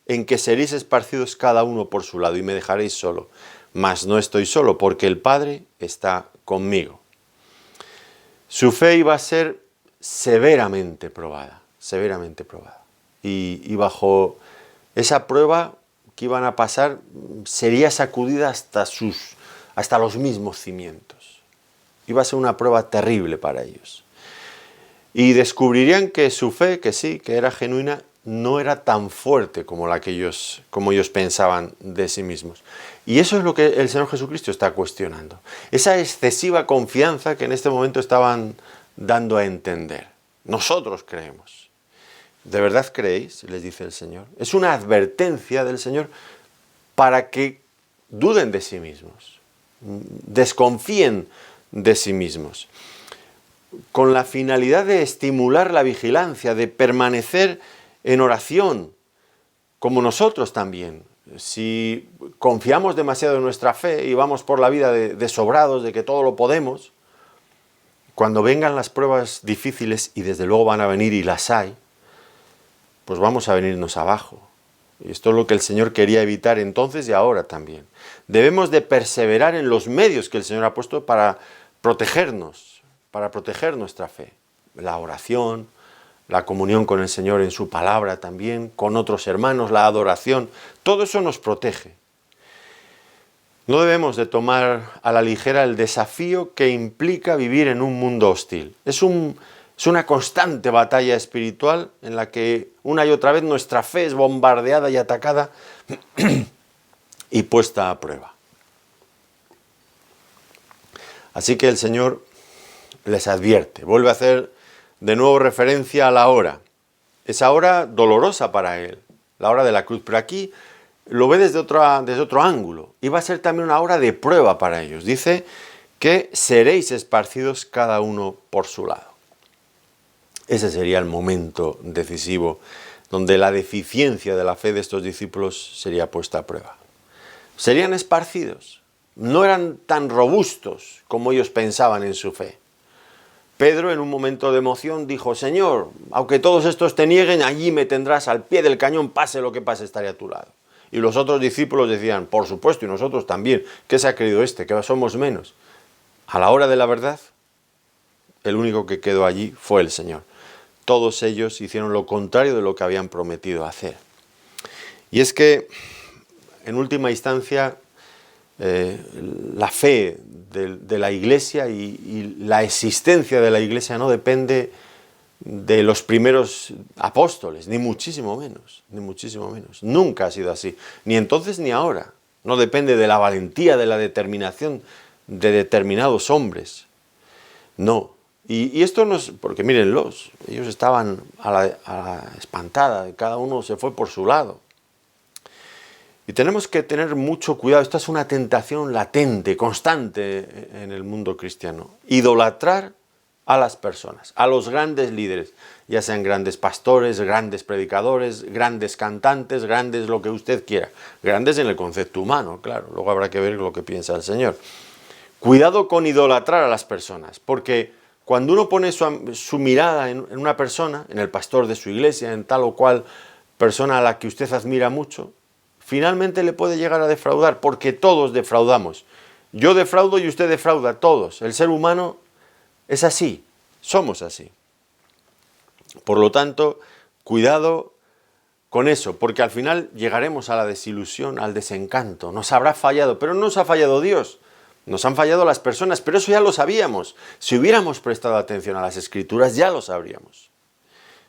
en que seréis esparcidos cada uno por su lado y me dejaréis solo. Mas no estoy solo, porque el Padre está conmigo. Su fe iba a ser severamente probada. Y bajo esa prueba que iban a pasar, sería sacudida hasta los mismos cimientos. Iba a ser una prueba terrible para ellos. Y descubrirían que su fe, que sí, que era genuina, no era tan fuerte como ellos pensaban de sí mismos. Y eso es lo que el Señor Jesucristo está cuestionando. Esa excesiva confianza que en este momento estaban dando a entender. Nosotros creemos. ¿De verdad creéis?, les dice el Señor. Es una advertencia del Señor para que duden de sí mismos, desconfíen de sí mismos, con la finalidad de estimular la vigilancia, de permanecer en oración, como nosotros también. Si confiamos demasiado en nuestra fe y vamos por la vida de sobrados, de que todo lo podemos, cuando vengan las pruebas difíciles, y desde luego van a venir y las hay, pues vamos a venirnos abajo. Y esto es lo que el Señor quería evitar entonces y ahora también. Debemos de perseverar en los medios que el Señor ha puesto para protegernos, para proteger nuestra fe. La oración, la comunión con el Señor en su palabra también, con otros hermanos, la adoración, todo eso nos protege. No debemos de tomar a la ligera el desafío que implica vivir en un mundo hostil. Es una constante batalla espiritual en la que una y otra vez nuestra fe es bombardeada y atacada y puesta a prueba. Así que el Señor les advierte, vuelve a hacer de nuevo referencia a la hora. Esa hora dolorosa para él, la hora de la cruz, pero aquí lo ve desde otro ángulo. Y va a ser también una hora de prueba para ellos. Dice que seréis esparcidos cada uno por su lado. Ese sería el momento decisivo donde la deficiencia de la fe de estos discípulos sería puesta a prueba. Serían esparcidos, no eran tan robustos como ellos pensaban en su fe. Pedro, en un momento de emoción, dijo: Señor, aunque todos estos te nieguen, allí me tendrás al pie del cañón, pase lo que pase, estaré a tu lado. Y los otros discípulos decían: por supuesto, y nosotros también. ¿Qué se ha creído este? Que somos menos. A la hora de la verdad, el único que quedó allí fue el Señor. Todos ellos hicieron lo contrario de lo que habían prometido hacer. Y es que, en última instancia, la fe de la Iglesia y la existencia de la Iglesia no depende de los primeros apóstoles, ni muchísimo menos, Nunca ha sido así, ni entonces ni ahora. No depende de la valentía, de la determinación de determinados hombres. No. Y esto no es, porque mírenlos, ellos estaban a la espantada, cada uno se fue por su lado. Y tenemos que tener mucho cuidado. Esta es una tentación latente, constante en el mundo cristiano. Idolatrar a las personas, a los grandes líderes, ya sean grandes pastores, grandes predicadores, grandes cantantes, grandes lo que usted quiera. Grandes en el concepto humano, claro. Luego habrá que ver lo que piensa el Señor. Cuidado con idolatrar a las personas, porque cuando uno pone su mirada en una persona, en el pastor de su iglesia, en tal o cual persona a la que usted admira mucho, finalmente le puede llegar a defraudar, porque todos defraudamos. Yo defraudo y usted defrauda, todos. El ser humano es así, somos así. Por lo tanto, cuidado con eso, porque al final llegaremos a la desilusión, al desencanto. Nos habrá fallado, pero no nos ha fallado Dios. Nos han fallado las personas, pero eso ya lo sabíamos. Si hubiéramos prestado atención a las Escrituras, ya lo sabríamos.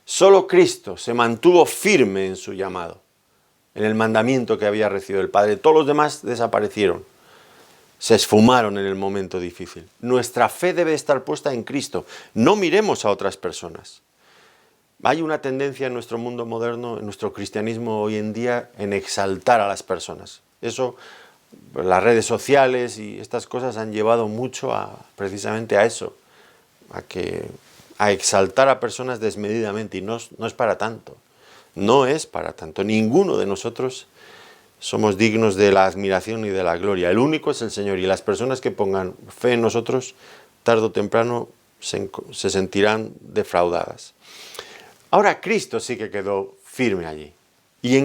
Solo Cristo se mantuvo firme en su llamado, en el mandamiento que había recibido el Padre. Todos los demás desaparecieron, se esfumaron en el momento difícil. Nuestra fe debe estar puesta en Cristo. No miremos a otras personas. Hay una tendencia en nuestro mundo moderno, en nuestro cristianismo hoy en día, en exaltar a las personas. Eso las redes sociales y estas cosas han llevado mucho precisamente a eso, a exaltar a personas desmedidamente, y no es para tanto, no es para tanto. Ninguno de nosotros somos dignos de la admiración y de la gloria. El único es el Señor, y las personas que pongan fe en nosotros, tarde o temprano se sentirán defraudadas. Ahora Cristo sí que quedó firme allí. ¿Y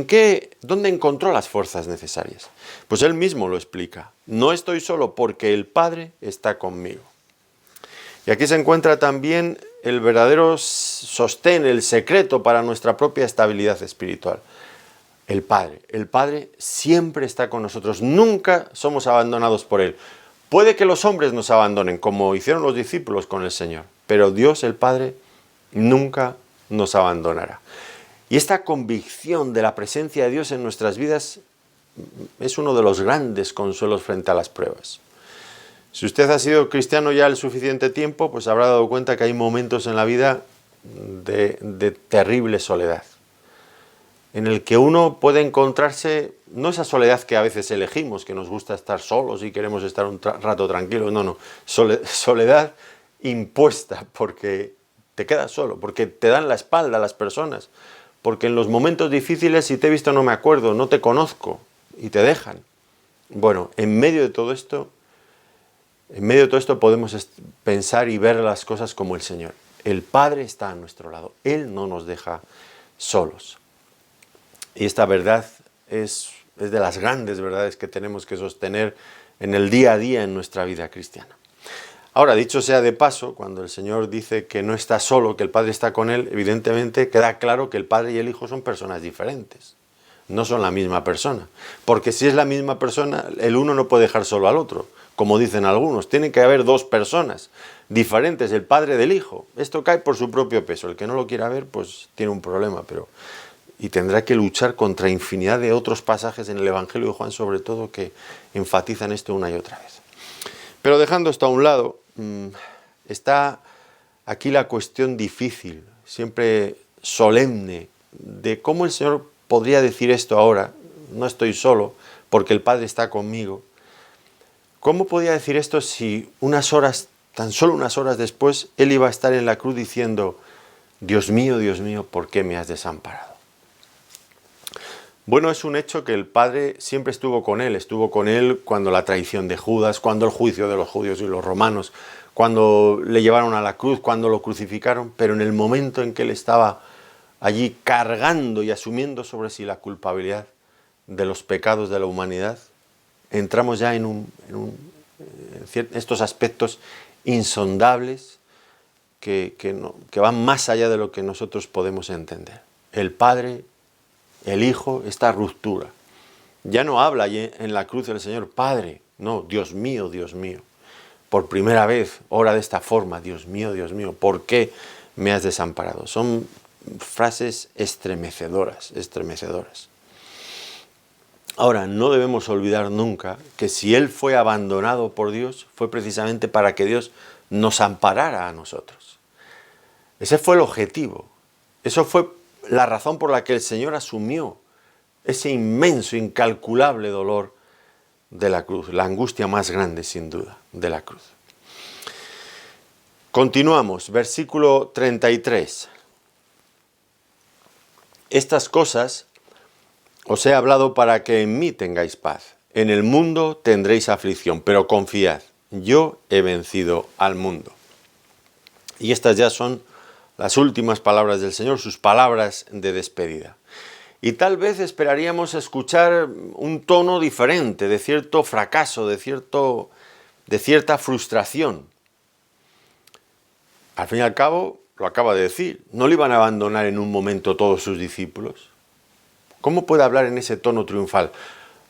dónde encontró las fuerzas necesarias? Pues él mismo lo explica. No estoy solo porque el Padre está conmigo. Y aquí se encuentra también el verdadero sostén, el secreto para nuestra propia estabilidad espiritual. El Padre siempre está con nosotros, nunca somos abandonados por Él. Puede que los hombres nos abandonen, como hicieron los discípulos con el Señor, pero Dios, el Padre, nunca nos abandonará. Y esta convicción de la presencia de Dios en nuestras vidas es uno de los grandes consuelos frente a las pruebas. Si usted ha sido cristiano ya el suficiente tiempo, pues habrá dado cuenta que hay momentos en la vida de terrible soledad, en el que uno puede encontrarse, no esa soledad que a veces elegimos, que nos gusta estar solos y queremos estar un rato tranquilos, no, soledad impuesta, porque te quedas solo, porque te dan la espalda las personas, porque en los momentos difíciles, si te he visto no me acuerdo, no te conozco, y te dejan. Bueno, en medio de todo esto podemos pensar y ver las cosas como el Señor. El Padre está a nuestro lado, Él no nos deja solos. Y esta verdad es de las grandes verdades que tenemos que sostener en el día a día en nuestra vida cristiana. Ahora, dicho sea de paso, cuando el Señor dice que no está solo, que el Padre está con Él, evidentemente queda claro que el Padre y el Hijo son personas diferentes. No son la misma persona. Porque si es la misma persona, el uno no puede dejar solo al otro. Como dicen algunos, tiene que haber dos personas diferentes, el Padre del Hijo. Esto cae por su propio peso. El que no lo quiera ver, pues tiene un problema, y tendrá que luchar contra infinidad de otros pasajes en el Evangelio de Juan, sobre todo, que enfatizan esto una y otra vez. Pero dejando esto a un lado, está aquí la cuestión difícil, siempre solemne, de cómo el Señor podría decir esto ahora: no estoy solo, porque el Padre está conmigo. ¿Cómo podía decir esto si tan solo unas horas después, Él iba a estar en la cruz diciendo: Dios mío, ¿por qué me has desamparado? Bueno, es un hecho que el Padre siempre estuvo con Él cuando la traición de Judas, cuando el juicio de los judíos y los romanos, cuando le llevaron a la cruz, cuando lo crucificaron, pero en el momento en que Él estaba allí cargando y asumiendo sobre sí la culpabilidad de los pecados de la humanidad, entramos ya en estos aspectos insondables que van más allá de lo que nosotros podemos entender. El Padre, el Hijo, esta ruptura. Ya no habla allí en la cruz el Señor: Padre, no, Dios mío, por primera vez ora de esta forma: Dios mío, ¿por qué me has desamparado? Son frases estremecedoras. Ahora, no debemos olvidar nunca que si Él fue abandonado por Dios, fue precisamente para que Dios nos amparara a nosotros. Ese fue el objetivo. Eso fue la razón por la que el Señor asumió ese inmenso, incalculable dolor de la cruz, la angustia más grande, sin duda, de la cruz. Continuamos, versículo 33. Estas cosas os he hablado para que en mí tengáis paz. En el mundo tendréis aflicción, pero confiad, yo he vencido al mundo. Y estas ya son las últimas palabras del Señor, sus palabras de despedida. Y tal vez esperaríamos escuchar un tono diferente, de cierto fracaso, de cierta frustración. Al fin y al cabo, lo acaba de decir, no le iban a abandonar en un momento todos sus discípulos. ¿Cómo puede hablar en ese tono triunfal?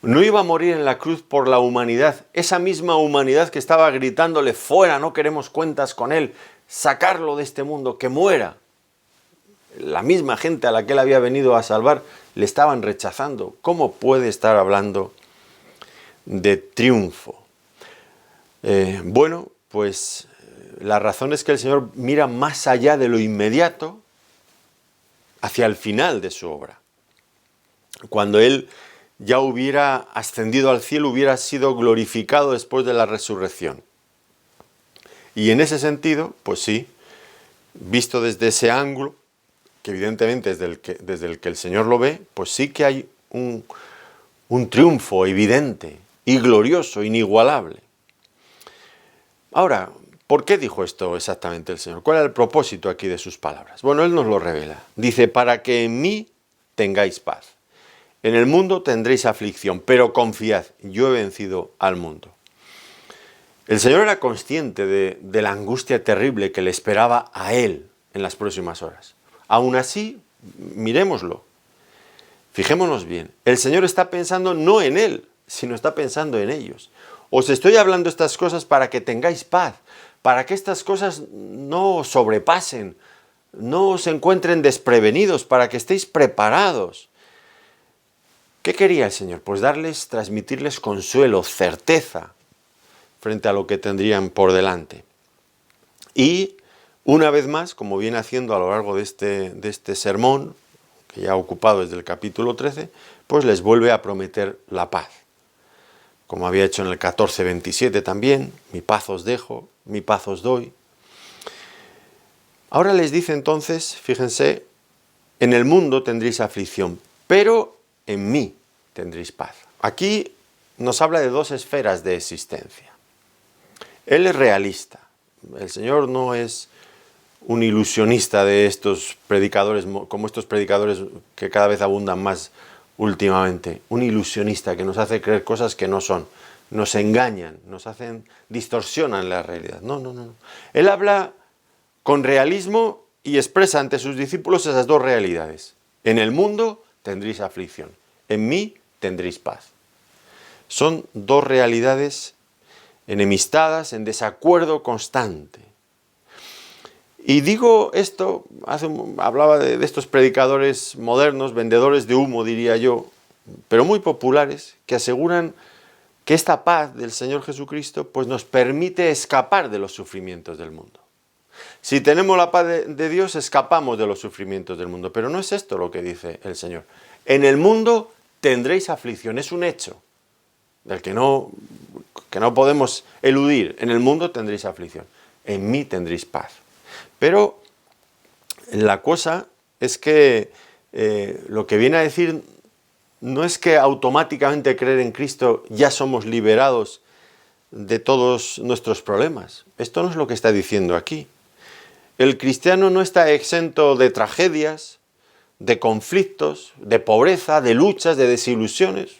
No iba a morir en la cruz por la humanidad, esa misma humanidad que estaba gritándole: fuera, no queremos cuentas con él, sacarlo de este mundo, que muera. La misma gente a la que él había venido a salvar le estaban rechazando. ¿Cómo puede estar hablando de triunfo? Bueno, pues la razón es que el Señor mira más allá de lo inmediato, hacia el final de su obra. Cuando Él ya hubiera ascendido al cielo, hubiera sido glorificado después de la resurrección. Y en ese sentido, pues sí, visto desde ese ángulo, que evidentemente desde el que el Señor lo ve, pues sí que hay un triunfo evidente y glorioso, inigualable. Ahora, ¿por qué dijo esto exactamente el Señor? ¿Cuál era el propósito aquí de sus palabras? Bueno, Él nos lo revela. Dice, para que en mí tengáis paz. En el mundo tendréis aflicción, pero confiad, yo he vencido al mundo. El Señor era consciente de la angustia terrible que le esperaba a Él en las próximas horas. Aún así, miremoslo, fijémonos bien, el Señor está pensando no en Él, sino está pensando en ellos. Os estoy hablando estas cosas para que tengáis paz, para que estas cosas no os sobrepasen, no os encuentren desprevenidos, para que estéis preparados. ¿Qué quería el Señor? Pues transmitirles consuelo, certeza, frente a lo que tendrían por delante. Y una vez más, como viene haciendo a lo largo de este sermón, que ya ha ocupado desde el capítulo 13, pues les vuelve a prometer la paz. Como había hecho en el 14:27 también, mi paz os dejo, mi paz os doy. Ahora les dice entonces, fíjense, en el mundo tendréis aflicción, pero en mí tendréis paz. Aquí nos habla de dos esferas de existencia. Él es realista. El Señor no es un ilusionista de estos predicadores, como estos predicadores que cada vez abundan más últimamente. Un ilusionista que nos hace creer cosas que no son. Nos engañan, distorsionan la realidad. No. Él habla con realismo y expresa ante sus discípulos esas dos realidades. En el mundo tendréis aflicción. En mí tendréis paz. Son dos realidades enemistadas, en desacuerdo constante. Y digo esto, hablaba de estos predicadores modernos, vendedores de humo, diría yo, pero muy populares, que aseguran que esta paz del Señor Jesucristo pues nos permite escapar de los sufrimientos del mundo. Si tenemos la paz de Dios, escapamos de los sufrimientos del mundo, pero no es esto lo que dice el Señor. En el mundo tendréis aflicción, es un hecho del que no podemos eludir. En el mundo tendréis aflicción, en mí tendréis paz. Pero la cosa es que lo que viene a decir no es que automáticamente creer en Cristo ya somos liberados de todos nuestros problemas. Esto no es lo que está diciendo aquí. El cristiano no está exento de tragedias, de conflictos, de pobreza, de luchas, de desilusiones.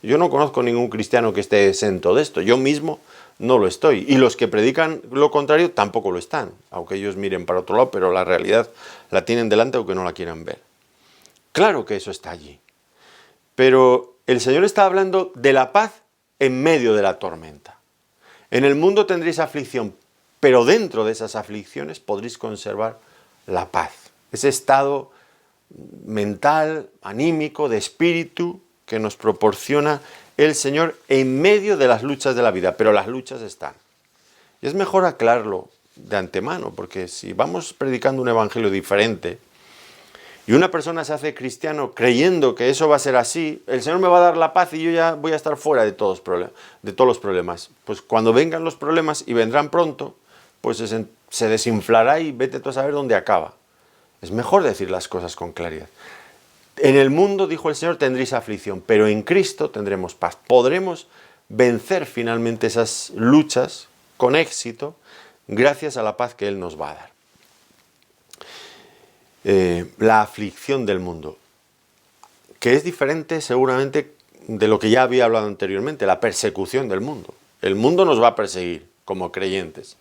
Yo no conozco ningún cristiano que esté exento de esto. Yo mismo no lo estoy. Y los que predican lo contrario tampoco lo están. Aunque ellos miren para otro lado, pero la realidad la tienen delante aunque no la quieran ver. Claro que eso está allí. Pero el Señor está hablando de la paz en medio de la tormenta. En el mundo tendréis aflicción, pero dentro de esas aflicciones podréis conservar la paz. Ese estado mental, anímico, de espíritu que nos proporciona el Señor en medio de las luchas de la vida. Pero las luchas están. Y es mejor aclararlo de antemano, porque si vamos predicando un evangelio diferente y una persona se hace cristiano creyendo que eso va a ser así, el Señor me va a dar la paz y yo ya voy a estar fuera de todos los problemas. Pues cuando vengan los problemas, y vendrán pronto, pues se desinflará y vete tú a saber dónde acaba. Es mejor decir las cosas con claridad. En el mundo, dijo el Señor, tendréis aflicción, pero en Cristo tendremos paz. Podremos vencer finalmente esas luchas con éxito gracias a la paz que Él nos va a dar. La aflicción del mundo, que es diferente seguramente de lo que ya había hablado anteriormente, la persecución del mundo. El mundo nos va a perseguir como creyentes,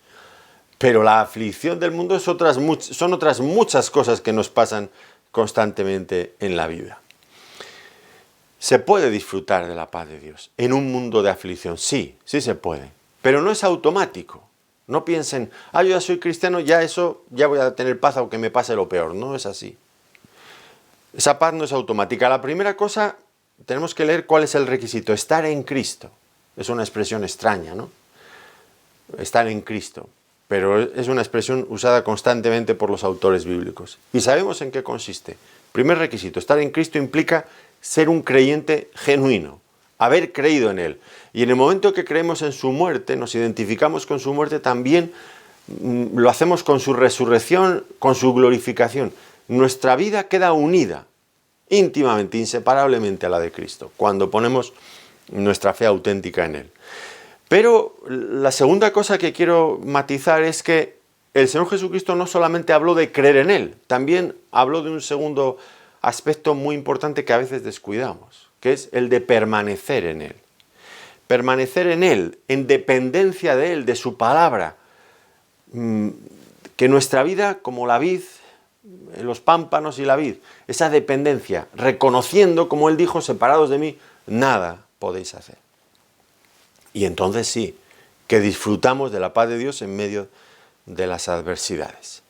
pero la aflicción del mundo son otras muchas cosas que nos pasan constantemente en la vida. ¿Se puede disfrutar de la paz de Dios en un mundo de aflicción? Sí se puede, pero no es automático. No piensen, yo ya soy cristiano, ya voy a tener paz aunque me pase lo peor. No es así. Esa paz no es automática. La primera cosa, tenemos que leer cuál es el requisito. Estar en Cristo. Es una expresión extraña, ¿no? Estar en Cristo. pero es una expresión usada constantemente por los autores bíblicos. Y sabemos en qué consiste. Primer requisito, estar en Cristo implica ser un creyente genuino, haber creído en Él. Y en el momento que creemos en su muerte, nos identificamos con su muerte, también lo hacemos con su resurrección, con su glorificación. Nuestra vida queda unida íntimamente, inseparablemente a la de Cristo, cuando ponemos nuestra fe auténtica en Él. Pero la segunda cosa que quiero matizar es que el Señor Jesucristo no solamente habló de creer en Él, también habló de un segundo aspecto muy importante que a veces descuidamos, que es el de permanecer en Él. Permanecer en Él, en dependencia de Él, de su palabra. Que nuestra vida, como la vid, los pámpanos y la vid, esa dependencia, reconociendo, como Él dijo, separados de mí, nada podéis hacer. Y entonces sí, que disfrutamos de la paz de Dios en medio de las adversidades.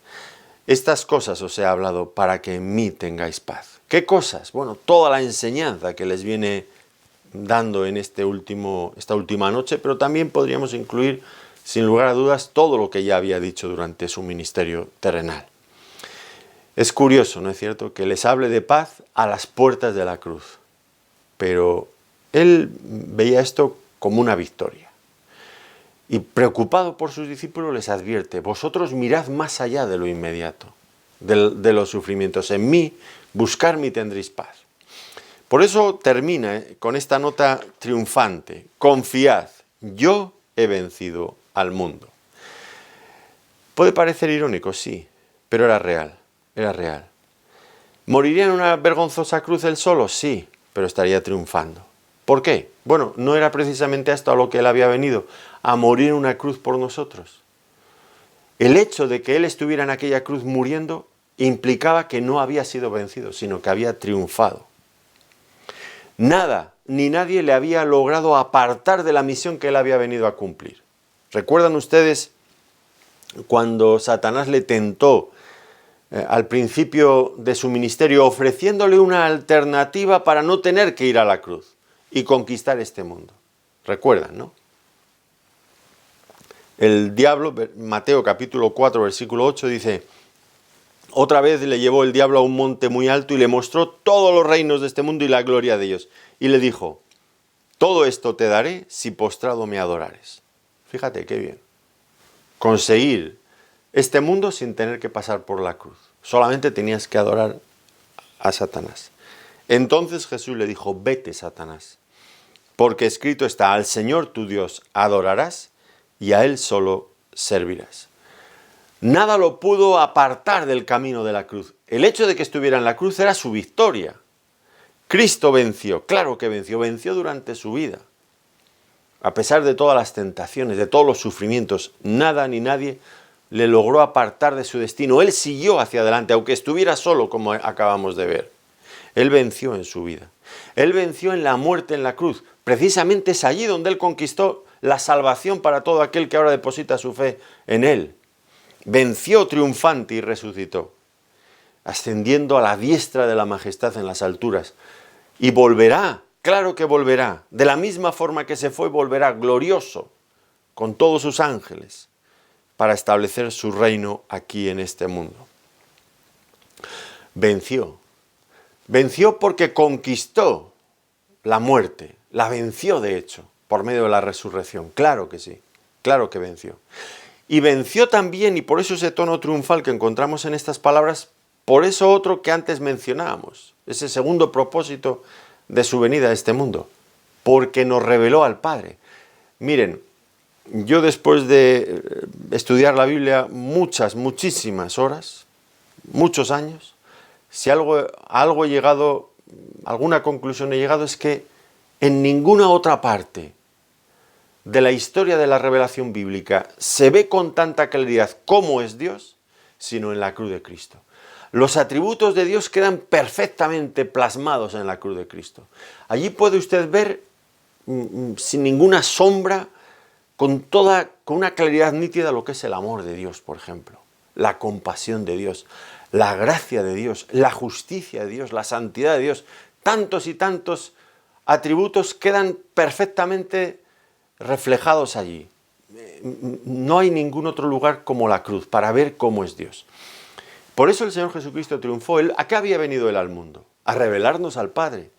Estas cosas os he hablado para que en mí tengáis paz. ¿Qué cosas? Bueno, toda la enseñanza que les viene dando en esta última noche, pero también podríamos incluir, sin lugar a dudas, todo lo que ya había dicho durante su ministerio terrenal. Es curioso, ¿no es cierto?, que les hable de paz a las puertas de la cruz, pero Él veía esto como una victoria. Y preocupado por sus discípulos les advierte: vosotros mirad más allá de lo inmediato, de los sufrimientos. En mí, buscarme y tendréis paz. Por eso termina con esta nota triunfante: confiad, yo he vencido al mundo. Puede parecer irónico, sí, pero era real, era real. ¿Moriría en una vergonzosa cruz él solo? Sí, pero estaría triunfando. ¿Por qué? Bueno, no era precisamente esto a lo que él había venido, a morir en una cruz por nosotros. El hecho de que él estuviera en aquella cruz muriendo implicaba que no había sido vencido, sino que había triunfado. Nada ni nadie le había logrado apartar de la misión que él había venido a cumplir. ¿Recuerdan ustedes cuando Satanás le tentó al principio de su ministerio, ofreciéndole una alternativa para no tener que ir a la cruz y conquistar este mundo? ¿Recuerdan, no? El diablo, Mateo capítulo 4, versículo 8, dice: otra vez le llevó el diablo a un monte muy alto y le mostró todos los reinos de este mundo y la gloria de ellos. Y le dijo: todo esto te daré si postrado me adorares. Fíjate qué bien. Conseguir este mundo sin tener que pasar por la cruz. Solamente tenías que adorar a Satanás. Entonces Jesús le dijo: vete, Satanás, porque escrito está: al Señor tu Dios adorarás y a Él solo servirás. Nada lo pudo apartar del camino de la cruz. El hecho de que estuviera en la cruz era su victoria. Cristo venció, claro que venció durante su vida. A pesar de todas las tentaciones, de todos los sufrimientos, nada ni nadie le logró apartar de su destino. Él siguió hacia adelante, aunque estuviera solo, como acabamos de ver. Él venció en su vida. Él venció en la muerte en la cruz. Precisamente es allí donde Él conquistó la salvación para todo aquel que ahora deposita su fe en Él. Venció triunfante y resucitó, ascendiendo a la diestra de la majestad en las alturas. Y volverá, claro que volverá, de la misma forma que se fue, volverá glorioso, con todos sus ángeles, para establecer su reino aquí en este mundo. Venció. Venció porque conquistó la muerte, la venció de hecho, por medio de la resurrección. Claro que sí, claro que venció. Y venció también, y por eso ese tono triunfal que encontramos en estas palabras, por eso otro que antes mencionábamos, ese segundo propósito de su venida a este mundo, porque nos reveló al Padre. Miren, yo después de estudiar la Biblia muchísimas horas, muchos años, si algo he llegado, alguna conclusión he llegado, es que en ninguna otra parte de la historia de la revelación bíblica se ve con tanta claridad cómo es Dios, sino en la cruz de Cristo. Los atributos de Dios quedan perfectamente plasmados en la cruz de Cristo. Allí puede usted ver sin ninguna sombra, con una claridad nítida, lo que es el amor de Dios, por ejemplo, la compasión de Dios, la gracia de Dios, la justicia de Dios, la santidad de Dios. Tantos y tantos atributos quedan perfectamente reflejados allí. no hay ningún otro lugar como la cruz para ver cómo es Dios. Por eso el Señor Jesucristo triunfó. ¿A qué había venido Él al mundo? A revelarnos al Padre.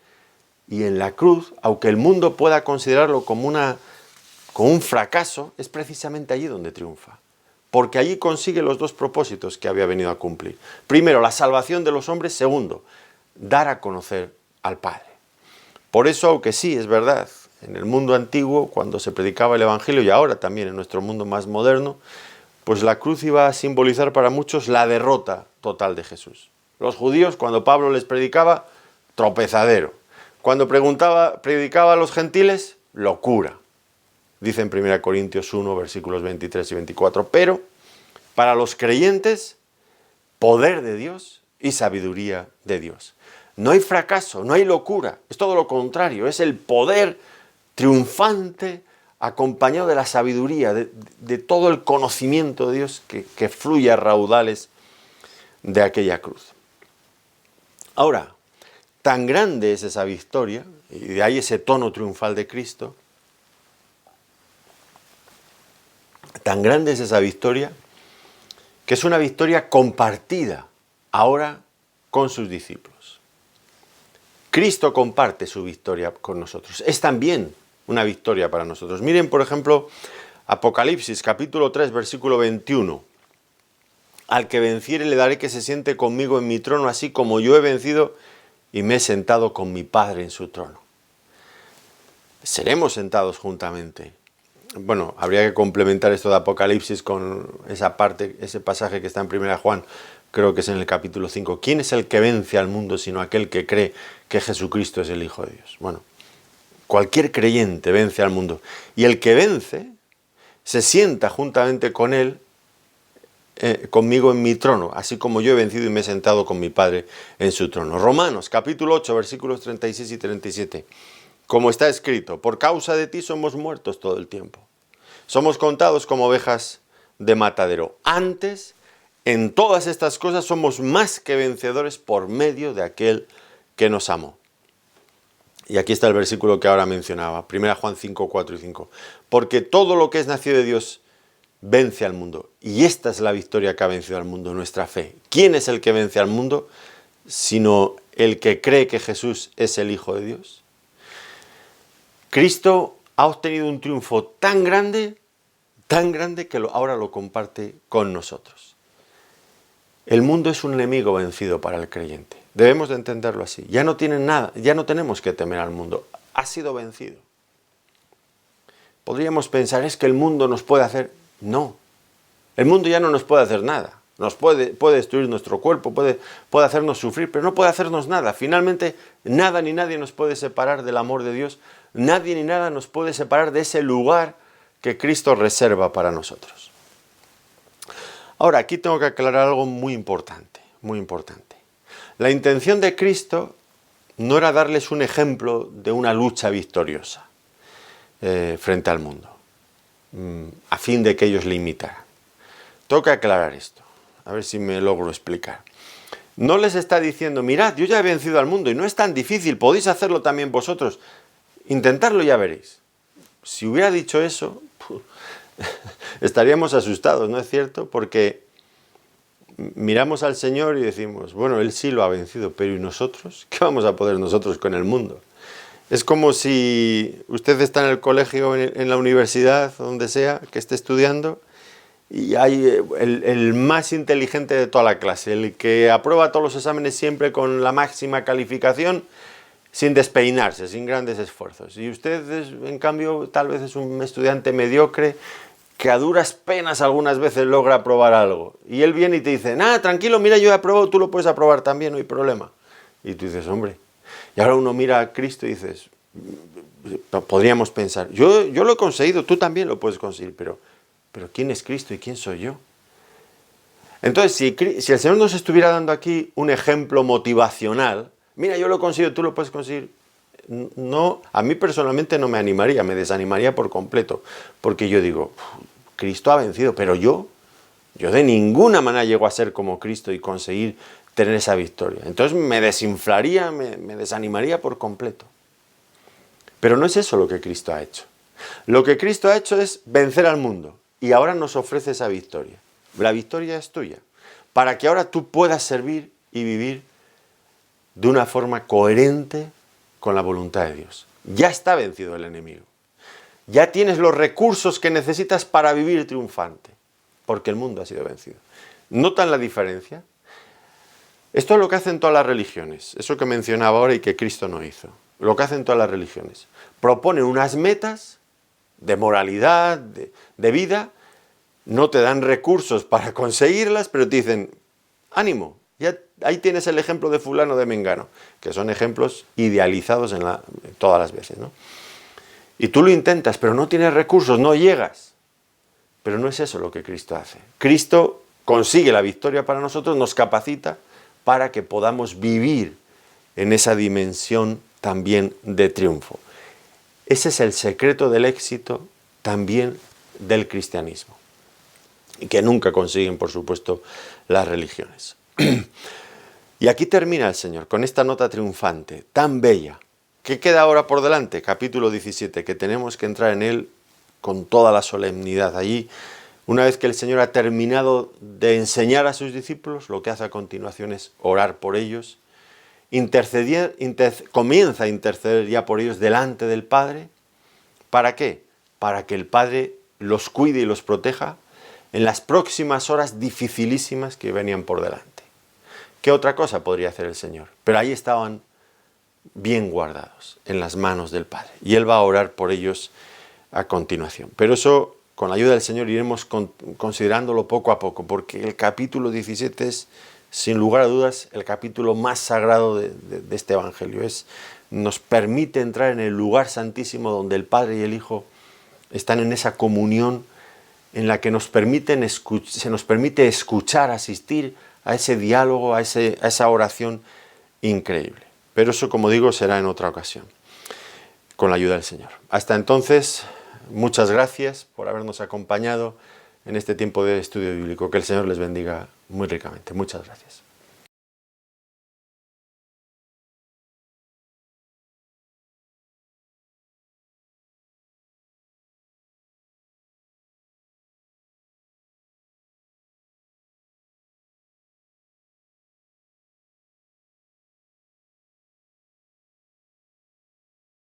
Y en la cruz, aunque el mundo pueda considerarlo como un fracaso, es precisamente allí donde triunfa. Porque allí consigue los dos propósitos que había venido a cumplir. Primero, la salvación de los hombres. Segundo, dar a conocer al Padre. Por eso, aunque sí, es verdad, en el mundo antiguo, cuando se predicaba el Evangelio, y ahora también en nuestro mundo más moderno, pues la cruz iba a simbolizar para muchos la derrota total de Jesús. Los judíos, cuando Pablo les predicaba, tropezadero. Cuando predicaba a los gentiles, locura. Dice en 1 Corintios 1, versículos 23 y 24. Pero para los creyentes, poder de Dios y sabiduría de Dios. No hay fracaso, no hay locura, es todo lo contrario, es el poder triunfante acompañado de la sabiduría, de todo el conocimiento de Dios que fluye a raudales de aquella cruz. Ahora, tan grande es esa victoria, y de ahí ese tono triunfal de Cristo, tan grande es esa victoria, que es una victoria compartida ahora con sus discípulos. Cristo comparte su victoria con nosotros. Es también una victoria para nosotros. Miren, por ejemplo, Apocalipsis, capítulo 3, versículo 21. Al que venciere le daré que se siente conmigo en mi trono, así como yo he vencido y me he sentado con mi Padre en su trono. Seremos sentados juntamente. Bueno, habría que complementar esto de Apocalipsis con esa parte, ese pasaje que está en 1 Juan, creo que es en el capítulo 5. ¿Quién es el que vence al mundo sino aquel que cree que Jesucristo es el Hijo de Dios? Bueno, cualquier creyente vence al mundo. Y el que vence se sienta juntamente con él, conmigo en mi trono, así como yo he vencido y me he sentado con mi Padre en su trono. Romanos, capítulo 8, versículos 36 y 37. Como está escrito, por causa de ti somos muertos todo el tiempo. Somos contados como ovejas de matadero. Antes, en todas estas cosas somos más que vencedores por medio de aquel que nos amó. Y aquí está el versículo que ahora mencionaba, 1 Juan 5, 4 y 5. Porque todo lo que es nacido de Dios vence al mundo. Y esta es la victoria que ha vencido al mundo, nuestra fe. ¿Quién es el que vence al mundo? Sino el que cree que Jesús es el Hijo de Dios. Cristo ha obtenido un triunfo tan grande que ahora lo comparte con nosotros. El mundo es un enemigo vencido para el creyente. Debemos de entenderlo así. Ya no tienen nada, ya no tenemos que temer al mundo. Ha sido vencido. Podríamos pensar, es que el mundo nos puede hacer... No, el mundo ya no nos puede hacer nada. Nos puede destruir nuestro cuerpo, puede hacernos sufrir, pero no puede hacernos nada. Finalmente, nada ni nadie nos puede separar del amor de Dios. Nadie ni nada nos puede separar de ese lugar que Cristo reserva para nosotros. Ahora, aquí tengo que aclarar algo muy importante, muy importante. La intención de Cristo no era darles un ejemplo de una lucha victoriosa frente al mundo, a fin de que ellos le imitaran. Tengo que aclarar esto, a ver si me logro explicar. No les está diciendo, mirad, yo ya he vencido al mundo y no es tan difícil, podéis hacerlo también vosotros. Intentarlo ya veréis. Si hubiera dicho eso, estaríamos asustados, ¿no es cierto? Porque miramos al Señor y decimos, bueno, Él sí lo ha vencido, pero ¿y nosotros? ¿Qué vamos a poder nosotros con el mundo? Es como si usted está en el colegio, en la universidad, donde sea, que esté estudiando, y hay el más inteligente de toda la clase, el que aprueba todos los exámenes siempre con la máxima calificación, sin despeinarse, sin grandes esfuerzos. Y usted, en cambio, tal vez es un estudiante mediocre que a duras penas algunas veces logra aprobar algo. Y él viene y te dice, nada, tranquilo, mira, yo he aprobado, tú lo puedes aprobar también, no hay problema. Y tú dices, hombre. Y ahora uno mira a Cristo y dices, podríamos pensar, yo lo he conseguido, tú también lo puedes conseguir, pero ¿quién es Cristo y quién soy yo? Entonces, si el Señor nos estuviera dando aquí un ejemplo motivacional, mira, yo lo consigo, tú lo puedes conseguir. No, a mí personalmente no me animaría, me desanimaría por completo, porque yo digo, Cristo ha vencido, pero yo de ninguna manera llego a ser como Cristo y conseguir tener esa victoria. Entonces me desinflaría, me desanimaría por completo. Pero no es eso lo que Cristo ha hecho. Lo que Cristo ha hecho es vencer al mundo y ahora nos ofrece esa victoria. La victoria es tuya, para que ahora tú puedas servir y vivir de una forma coherente con la voluntad de Dios. Ya está vencido el enemigo. Ya tienes los recursos que necesitas para vivir triunfante, porque el mundo ha sido vencido. ¿Notan la diferencia? Esto es lo que hacen todas las religiones, eso que mencionaba ahora y que Cristo no hizo. Lo que hacen todas las religiones. Proponen unas metas de moralidad, de vida, no te dan recursos para conseguirlas, pero te dicen, ánimo, ya ahí tienes el ejemplo de fulano de mengano, que son ejemplos idealizados todas las veces, ¿no? Y tú lo intentas, pero no tienes recursos, no llegas. Pero no es eso lo que Cristo hace. Cristo consigue la victoria para nosotros, nos capacita para que podamos vivir en esa dimensión también de triunfo. Ese es el secreto del éxito también del cristianismo, y que nunca consiguen, por supuesto, las religiones. Y aquí termina el Señor con esta nota triunfante, tan bella. ¿Qué queda ahora por delante? Capítulo 17, que tenemos que entrar en él con toda la solemnidad. Allí, una vez que el Señor ha terminado de enseñar a sus discípulos, lo que hace a continuación es orar por ellos, comienza a interceder ya por ellos delante del Padre. ¿Para qué? Para que el Padre los cuide y los proteja en las próximas horas dificilísimas que venían por delante. ¿Qué otra cosa podría hacer el Señor? Pero ahí estaban bien guardados en las manos del Padre. Y Él va a orar por ellos a continuación. Pero eso, con la ayuda del Señor, iremos considerándolo poco a poco, porque el capítulo 17 es, sin lugar a dudas, el capítulo más sagrado de este Evangelio. Nos permite entrar en el lugar santísimo donde el Padre y el Hijo están en esa comunión en la que se nos permite escuchar, asistir a ese diálogo, a esa oración increíble. Pero eso, como digo, será en otra ocasión, con la ayuda del Señor. Hasta entonces, muchas gracias por habernos acompañado en este tiempo de estudio bíblico. Que el Señor les bendiga muy ricamente. Muchas gracias.